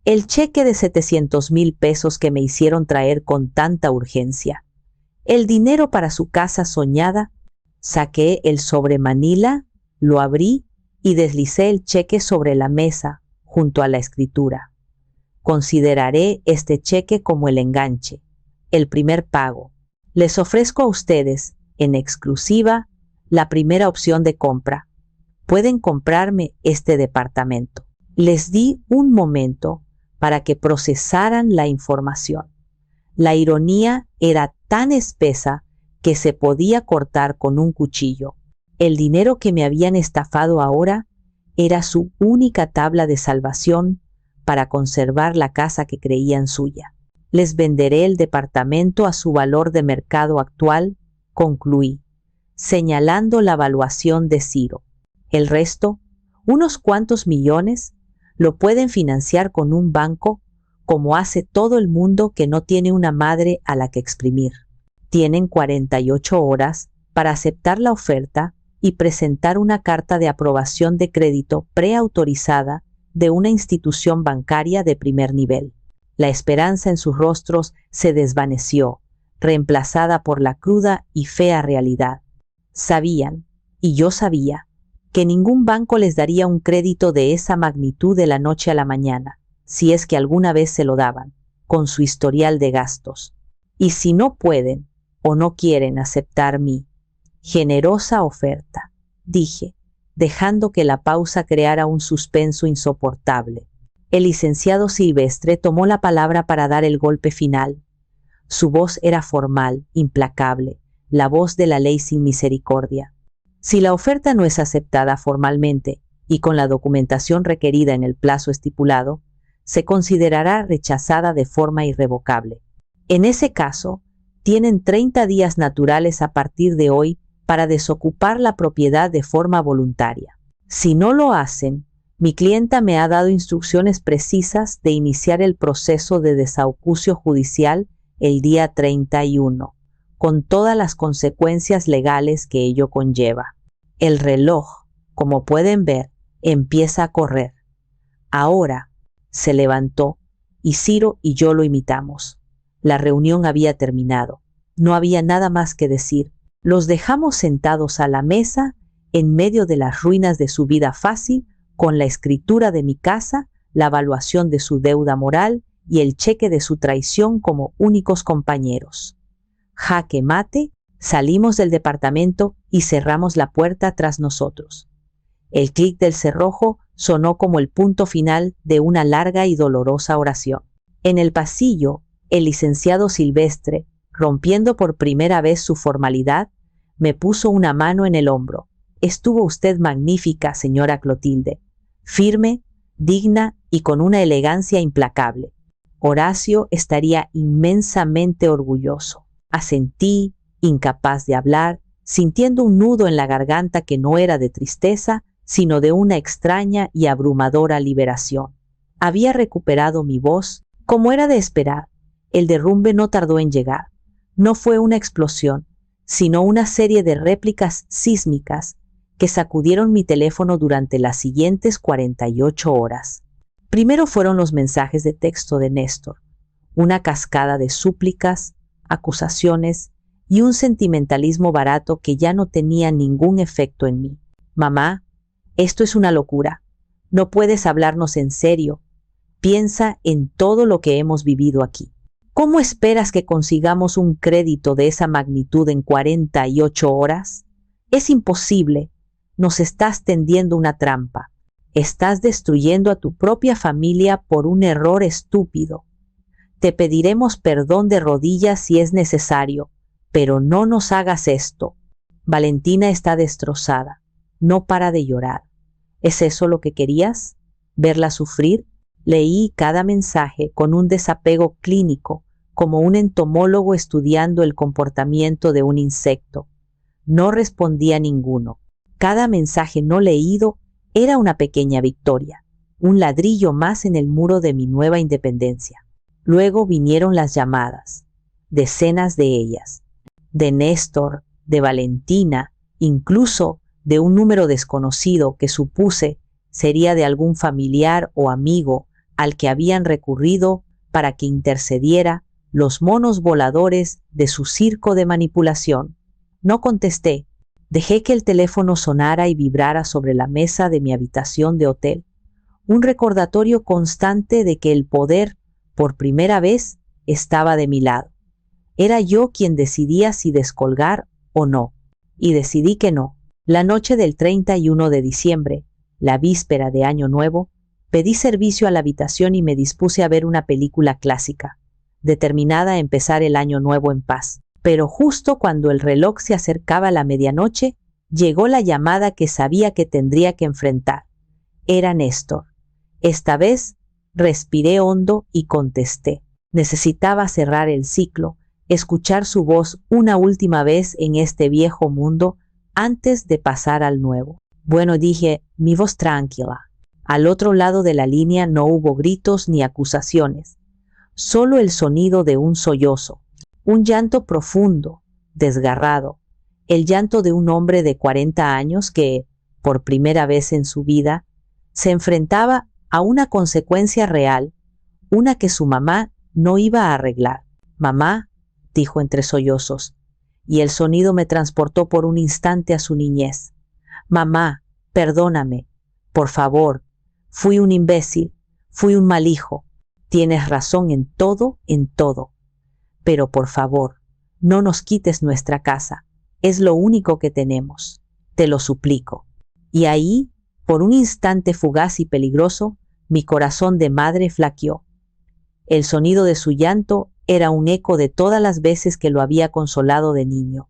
El cheque de 700,000 pesos que me hicieron traer con tanta urgencia. El dinero para su casa soñada. Saqué el sobre Manila, lo abrí y deslicé el cheque sobre la mesa, junto a la escritura. Consideraré este cheque como el enganche, el primer pago. Les ofrezco a ustedes, en exclusiva, la primera opción de compra. Pueden comprarme este departamento. Les di un momento para que procesaran la información. La ironía era tan espesa que se podía cortar con un cuchillo. El dinero que me habían estafado ahora era su única tabla de salvación para conservar la casa que creían suya. Les venderé el departamento a su valor de mercado actual, concluí, señalando la valuación de Ciro. El resto, unos cuantos millones, lo pueden financiar con un banco, como hace todo el mundo que no tiene una madre a la que exprimir. Tienen 48 horas para aceptar la oferta y presentar una carta de aprobación de crédito preautorizada de una institución bancaria de primer nivel. La esperanza en sus rostros se desvaneció, reemplazada por la cruda y fea realidad. Sabían, y yo sabía, que ningún banco les daría un crédito de esa magnitud de la noche a la mañana, si es que alguna vez se lo daban, con su historial de gastos. Y si no pueden o no quieren aceptar mi generosa oferta, dije, dejando que la pausa creara un suspenso insoportable. El licenciado Silvestre tomó la palabra para dar el golpe final. Su voz era formal, implacable, la voz de la ley sin misericordia. Si la oferta no es aceptada formalmente y con la documentación requerida en el plazo estipulado, se considerará rechazada de forma irrevocable. En ese caso, tienen 30 días naturales a partir de hoy para desocupar la propiedad de forma voluntaria. Si no lo hacen, mi clienta me ha dado instrucciones precisas de iniciar el proceso de desahucio judicial el día 31, con todas las consecuencias legales que ello conlleva. El reloj, como pueden ver, empieza a correr. Ahora, se levantó y Ciro y yo lo imitamos. La reunión había terminado. No había nada más que decir. Los dejamos sentados a la mesa, en medio de las ruinas de su vida fácil, con la escritura de mi casa, la evaluación de su deuda moral y el cheque de su traición como únicos compañeros. Jaque mate, salimos del departamento y cerramos la puerta tras nosotros. El clic del cerrojo sonó como el punto final de una larga y dolorosa oración. En el pasillo, el licenciado Silvestre, rompiendo por primera vez su formalidad, me puso una mano en el hombro. Estuvo usted magnífica, señora Clotilde, firme, digna y con una elegancia implacable. Horacio estaría inmensamente orgulloso. Asentí, incapaz de hablar, sintiendo un nudo en la garganta que no era de tristeza, sino de una extraña y abrumadora liberación. Había recuperado mi voz, como era de esperar. El derrumbe no tardó en llegar. No fue una explosión, sino una serie de réplicas sísmicas que sacudieron mi teléfono durante las siguientes 48 horas. Primero fueron los mensajes de texto de Néstor, una cascada de súplicas, acusaciones y un sentimentalismo barato que ya no tenía ningún efecto en mí. Mamá, esto es una locura. No puedes hablarnos en serio. Piensa en todo lo que hemos vivido aquí. ¿Cómo esperas que consigamos un crédito de esa magnitud en 48 horas? Es imposible. Nos estás tendiendo una trampa. Estás destruyendo a tu propia familia por un error estúpido. Te pediremos perdón de rodillas si es necesario, pero no nos hagas esto. Valentina está destrozada. No para de llorar. ¿Es eso lo que querías? ¿Verla sufrir? Leí cada mensaje con un desapego clínico, como un entomólogo estudiando el comportamiento de un insecto. No respondía ninguno. Cada mensaje no leído era una pequeña victoria, un ladrillo más en el muro de mi nueva independencia. Luego vinieron las llamadas, decenas de ellas, de Néstor, de Valentina, incluso de un número desconocido que supuse sería de algún familiar o amigo al que habían recurrido para que intercediera los monos voladores de su circo de manipulación. No contesté. Dejé que el teléfono sonara y vibrara sobre la mesa de mi habitación de hotel, un recordatorio constante de que el poder, por primera vez, estaba de mi lado. Era yo quien decidía si descolgar o no, y decidí que no. La noche del 31 de diciembre, la víspera de Año Nuevo, pedí servicio a la habitación y me dispuse a ver una película clásica, determinada a empezar el Año Nuevo en paz. Pero justo cuando el reloj se acercaba a la medianoche, llegó la llamada que sabía que tendría que enfrentar. Era Néstor. Esta vez respiré hondo y contesté. Necesitaba cerrar el ciclo, escuchar su voz una última vez en este viejo mundo antes de pasar al nuevo. Bueno, dije, mi voz tranquila. Al otro lado de la línea no hubo gritos ni acusaciones, solo el sonido de un sollozo. Un llanto profundo, desgarrado, el llanto de un hombre de 40 años que, por primera vez en su vida, se enfrentaba a una consecuencia real, una que su mamá no iba a arreglar. Mamá, dijo entre sollozos, y el sonido me transportó por un instante a su niñez. Mamá, perdóname, por favor, fui un imbécil, fui un mal hijo, tienes razón en todo, pero por favor, no nos quites nuestra casa, es lo único que tenemos, te lo suplico. Y ahí, por un instante fugaz y peligroso, mi corazón de madre flaqueó. El sonido de su llanto era un eco de todas las veces que lo había consolado de niño,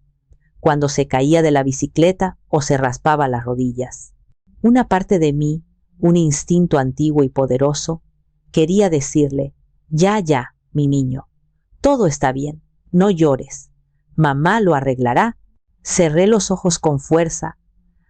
cuando se caía de la bicicleta o se raspaba las rodillas. Una parte de mí, un instinto antiguo y poderoso, quería decirle, ya, mi niño, todo está bien, no llores, mamá lo arreglará. Cerré los ojos con fuerza,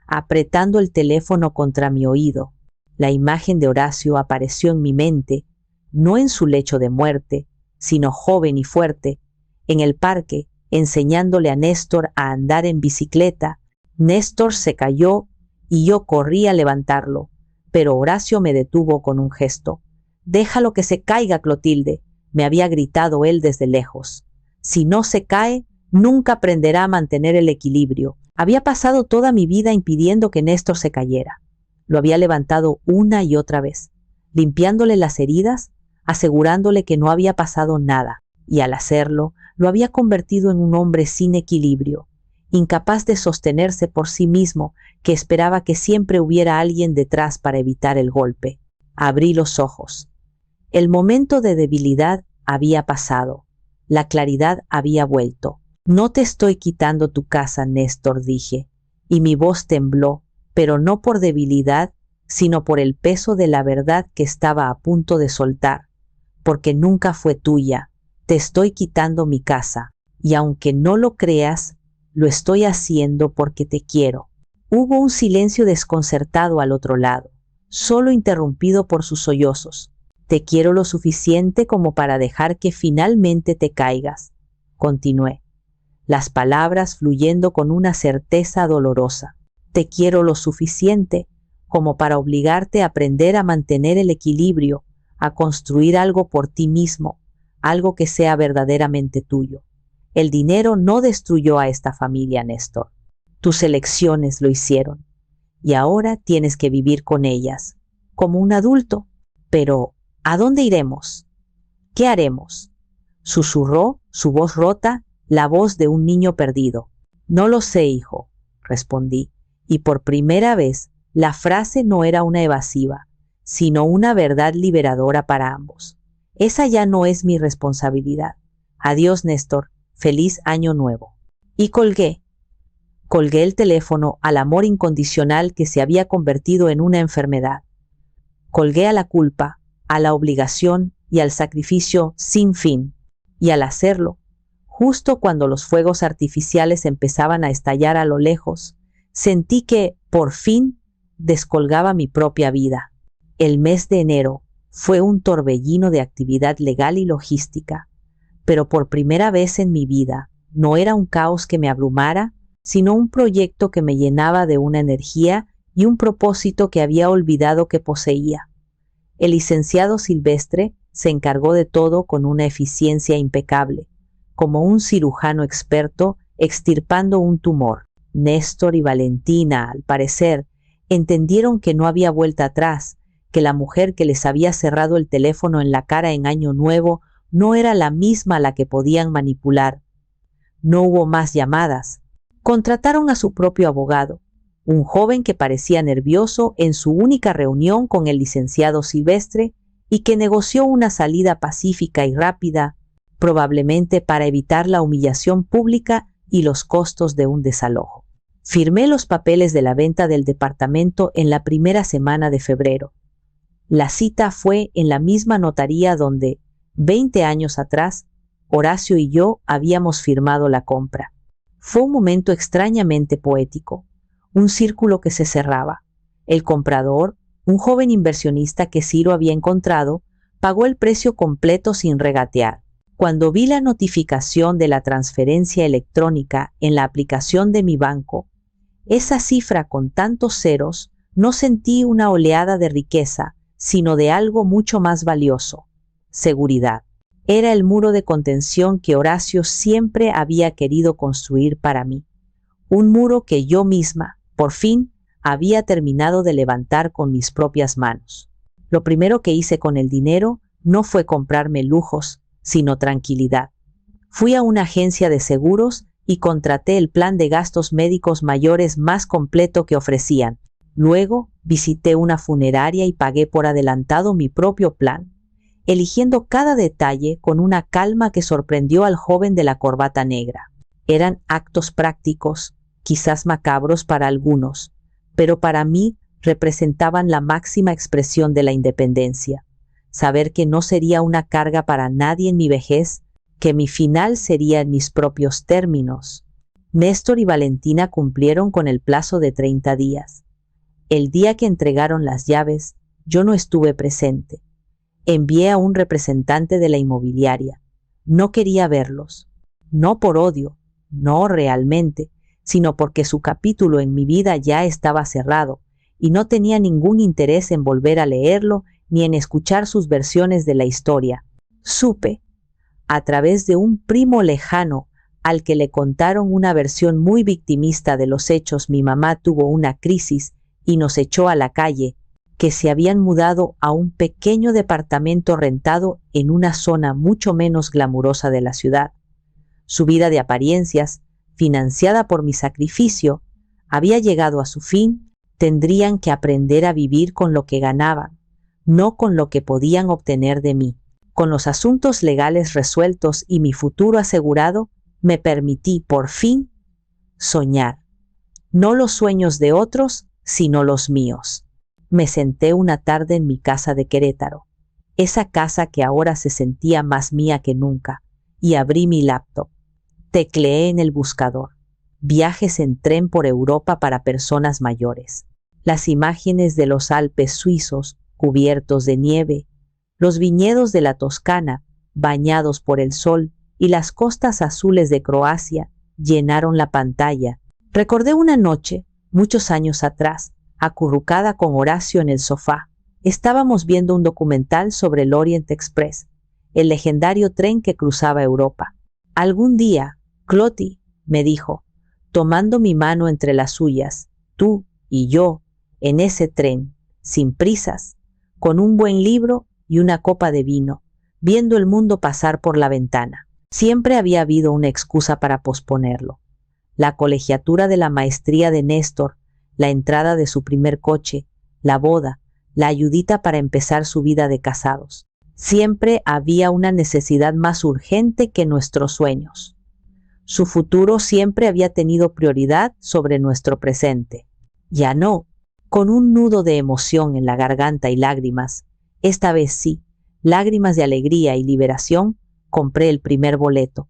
apretando el teléfono contra mi oído. La imagen de Horacio apareció en mi mente, no en su lecho de muerte, sino joven y fuerte, en el parque, enseñándole a Néstor a andar en bicicleta. Néstor se cayó y yo corrí a levantarlo, pero Horacio me detuvo con un gesto. Déjalo que se caiga, Clotilde, me había gritado él desde lejos. Si no se cae, nunca aprenderá a mantener el equilibrio. Había pasado toda mi vida impidiendo que Néstor se cayera. Lo había levantado una y otra vez, limpiándole las heridas, asegurándole que no había pasado nada, y al hacerlo, lo había convertido en un hombre sin equilibrio, incapaz de sostenerse por sí mismo, que esperaba que siempre hubiera alguien detrás para evitar el golpe. Abrí los ojos. El momento de debilidad había pasado. La claridad había vuelto. No te estoy quitando tu casa, Néstor, dije, y mi voz tembló, pero no por debilidad, sino por el peso de la verdad que estaba a punto de soltar, porque nunca fue tuya. Te estoy quitando mi casa, y aunque no lo creas, lo estoy haciendo porque te quiero. Hubo un silencio desconcertado al otro lado, solo interrumpido por sus sollozos. Te quiero lo suficiente como para dejar que finalmente te caigas, continué, las palabras fluyendo con una certeza dolorosa. Te quiero lo suficiente como para obligarte a aprender a mantener el equilibrio, a construir algo por ti mismo, algo que sea verdaderamente tuyo. El dinero no destruyó a esta familia, Néstor. Tus elecciones lo hicieron. Y ahora tienes que vivir con ellas, como un adulto. Pero, ¿a dónde iremos? ¿Qué haremos? Susurró, su voz rota, la voz de un niño perdido. No lo sé, hijo, respondí, y por primera vez la frase no era una evasiva, sino una verdad liberadora para ambos. Esa ya no es mi responsabilidad. Adiós, Néstor. Feliz año nuevo. Y colgué. Colgué el teléfono al amor incondicional que se había convertido en una enfermedad. Colgué a la culpa, a la obligación y al sacrificio sin fin. Y al hacerlo, justo cuando los fuegos artificiales empezaban a estallar a lo lejos, sentí que, por fin, descolgaba mi propia vida. El mes de enero fue un torbellino de actividad legal y logística, pero por primera vez en mi vida no era un caos que me abrumara, sino un proyecto que me llenaba de una energía y un propósito que había olvidado que poseía. El licenciado Silvestre se encargó de todo con una eficiencia impecable, como un cirujano experto extirpando un tumor. Néstor y Valentina, al parecer, entendieron que no había vuelta atrás, que la mujer que les había cerrado el teléfono en la cara en Año Nuevo no era la misma a la que podían manipular. No hubo más llamadas. Contrataron a su propio abogado, un joven que parecía nervioso en su única reunión con el licenciado Silvestre y que negoció una salida pacífica y rápida, probablemente para evitar la humillación pública y los costos de un desalojo. Firmé los papeles de la venta del departamento en la primera semana de febrero. La cita fue en la misma notaría donde, 20 años atrás, Horacio y yo habíamos firmado la compra. Fue un momento extrañamente poético, un círculo que se cerraba. El comprador, un joven inversionista que Ciro había encontrado, pagó el precio completo sin regatear. Cuando vi la notificación de la transferencia electrónica en la aplicación de mi banco, esa cifra con tantos ceros, no sentí una oleada de riqueza, sino de algo mucho más valioso: seguridad. Era el muro de contención que Horacio siempre había querido construir para mí. Un muro que yo misma, por fin, había terminado de levantar con mis propias manos. Lo primero que hice con el dinero no fue comprarme lujos, sino tranquilidad. Fui a una agencia de seguros y contraté el plan de gastos médicos mayores más completo que ofrecían. Luego visité una funeraria y pagué por adelantado mi propio plan, eligiendo cada detalle con una calma que sorprendió al joven de la corbata negra. Eran actos prácticos, quizás macabros para algunos, pero para mí representaban la máxima expresión de la independencia. Saber que no sería una carga para nadie en mi vejez, que mi final sería en mis propios términos. Néstor y Valentina cumplieron con el plazo de 30 días. El día que entregaron las llaves, yo no estuve presente. Envié a un representante de la inmobiliaria. No quería verlos. No por odio, no realmente, sino porque su capítulo en mi vida ya estaba cerrado y no tenía ningún interés en volver a leerlo ni en escuchar sus versiones de la historia. Supe, a través de un primo lejano al que le contaron una versión muy victimista de los hechos, mi mamá tuvo una crisis y nos echó a la calle, que se habían mudado a un pequeño departamento rentado en una zona mucho menos glamurosa de la ciudad. Su vida de apariencias, financiada por mi sacrificio, había llegado a su fin. Tendrían que aprender a vivir con lo que ganaban, no con lo que podían obtener de mí. Con los asuntos legales resueltos y mi futuro asegurado, me permití, por fin, soñar. No los sueños de otros, sino los míos. Me senté una tarde en mi casa de Querétaro, esa casa que ahora se sentía más mía que nunca, y abrí mi laptop. Tecleé en el buscador: viajes en tren por Europa para personas mayores. Las imágenes de los Alpes suizos, cubiertos de nieve, Los viñedos de la Toscana, bañados por el sol, y las costas azules de Croacia llenaron la pantalla. Recordé una noche, muchos años atrás, acurrucada con Horacio en el sofá. Estábamos viendo un documental sobre el Orient Express, el legendario tren que cruzaba Europa. Algún día, Cloti, me dijo, tomando mi mano entre las suyas, tú y yo, en ese tren, sin prisas, con un buen libro y una copa de vino, viendo el mundo pasar por la ventana. Siempre había habido una excusa para posponerlo. La colegiatura de la maestría de Néstor, la entrada de su primer coche, la boda, la ayudita para empezar su vida de casados. Siempre había una necesidad más urgente que nuestros sueños. Su futuro siempre había tenido prioridad sobre nuestro presente. Ya no, con un nudo de emoción en la garganta y lágrimas, esta vez sí, lágrimas de alegría y liberación, compré el primer boleto.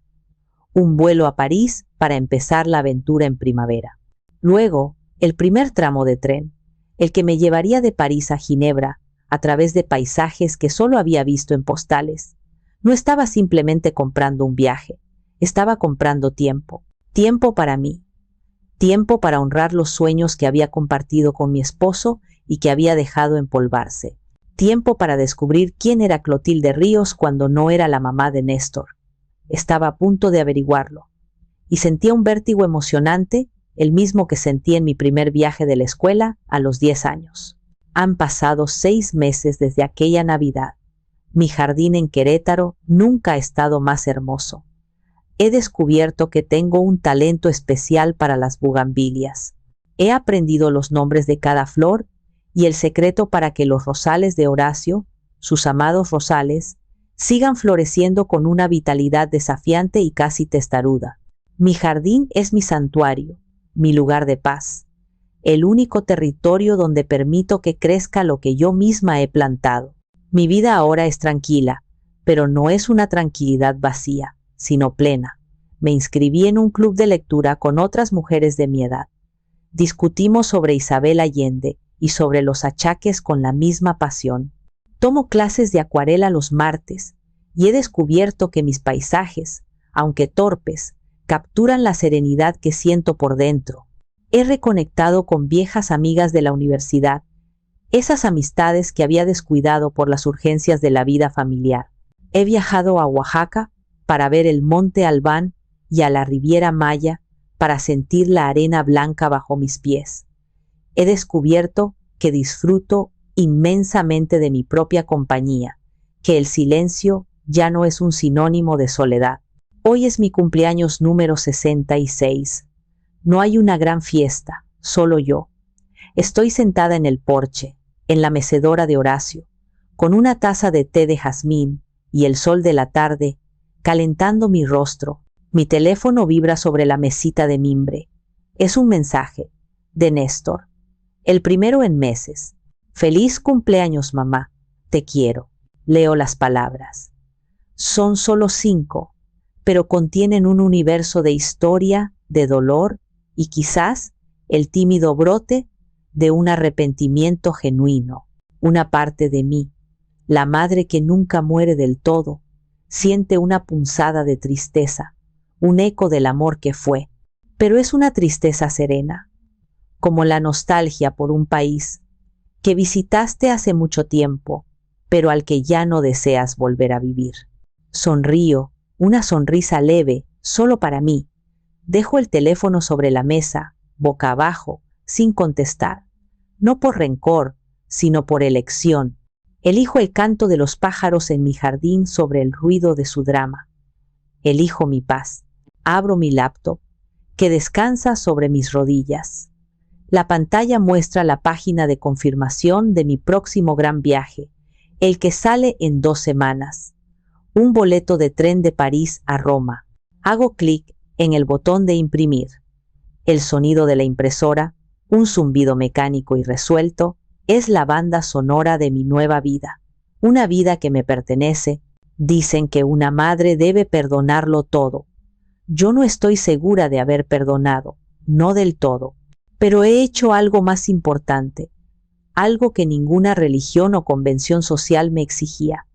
Un vuelo a París para empezar la aventura en primavera. Luego, el primer tramo de tren, el que me llevaría de París a Ginebra, a través de paisajes que solo había visto en postales. No estaba simplemente comprando un viaje, estaba comprando tiempo. Tiempo para mí. Tiempo para honrar los sueños que había compartido con mi esposo y que había dejado empolvarse. Tiempo para descubrir quién era Clotilde Ríos cuando no era la mamá de Néstor. Estaba a punto de averiguarlo. Y sentía un vértigo emocionante, el mismo que sentí en mi primer viaje de la escuela a los 10 años. Han pasado 6 meses desde aquella Navidad. Mi jardín en Querétaro nunca ha estado más hermoso. He descubierto que tengo un talento especial para las bugambilias. He aprendido los nombres de cada flor y el secreto para que los rosales de Horacio, sus amados rosales, sigan floreciendo con una vitalidad desafiante y casi testaruda. Mi jardín es mi santuario, mi lugar de paz, el único territorio donde permito que crezca lo que yo misma he plantado. Mi vida ahora es tranquila, pero no es una tranquilidad vacía, sino plena. Me inscribí en un club de lectura con otras mujeres de mi edad. Discutimos sobre Isabel Allende y sobre los achaques con la misma pasión. Tomo clases de acuarela los martes y he descubierto que mis paisajes, aunque torpes, capturan la serenidad que siento por dentro. He reconectado con viejas amigas de la universidad, esas amistades que había descuidado por las urgencias de la vida familiar. He viajado a Oaxaca para ver el Monte Albán y a la Riviera Maya para sentir la arena blanca bajo mis pies. He descubierto que disfruto inmensamente de mi propia compañía, que el silencio ya no es un sinónimo de soledad. Hoy es mi cumpleaños número 66. No hay una gran fiesta, solo yo. Estoy sentada en el porche, en la mecedora de Horacio, con una taza de té de jazmín y el sol de la tarde, calentando mi rostro. Mi teléfono vibra sobre la mesita de mimbre. Es un mensaje, de Néstor. El primero en meses. Feliz cumpleaños, mamá. Te quiero. Leo las palabras. Son solo 5, pero contienen un universo de historia, de dolor y quizás el tímido brote de un arrepentimiento genuino. Una parte de mí, la madre que nunca muere del todo, siente una punzada de tristeza, un eco del amor que fue, pero es una tristeza serena, como la nostalgia por un país que visitaste hace mucho tiempo, pero al que ya no deseas volver a vivir. Sonrío, una sonrisa leve, solo para mí. Dejo el teléfono sobre la mesa, boca abajo, sin contestar. No por rencor, sino por elección. Elijo el canto de los pájaros en mi jardín sobre el ruido de su drama. Elijo mi paz. Abro mi laptop, que descansa sobre mis rodillas. La pantalla muestra la página de confirmación de mi próximo gran viaje, el que sale en 2 semanas. Un boleto de tren de París a Roma. Hago clic en el botón de imprimir. El sonido de la impresora, un zumbido mecánico y resuelto, es la banda sonora de mi nueva vida. Una vida que me pertenece. Dicen que una madre debe perdonarlo todo. Yo no estoy segura de haber perdonado, no del todo. Pero he hecho algo más importante, algo que ninguna religión o convención social me exigía.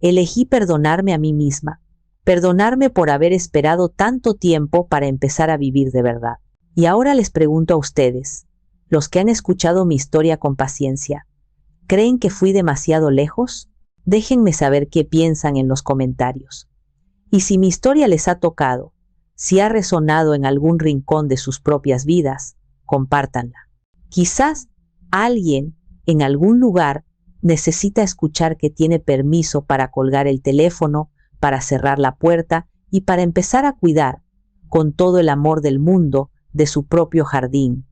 Elegí perdonarme a mí misma, perdonarme por haber esperado tanto tiempo para empezar a vivir de verdad. Y ahora les pregunto a ustedes, los que han escuchado mi historia con paciencia, ¿creen que fui demasiado lejos? Déjenme saber qué piensan en los comentarios. Y si mi historia les ha tocado, si ha resonado en algún rincón de sus propias vidas, compártanla. Quizás alguien en algún lugar necesita escuchar que tiene permiso para colgar el teléfono, para cerrar la puerta y para empezar a cuidar, con todo el amor del mundo, de su propio jardín,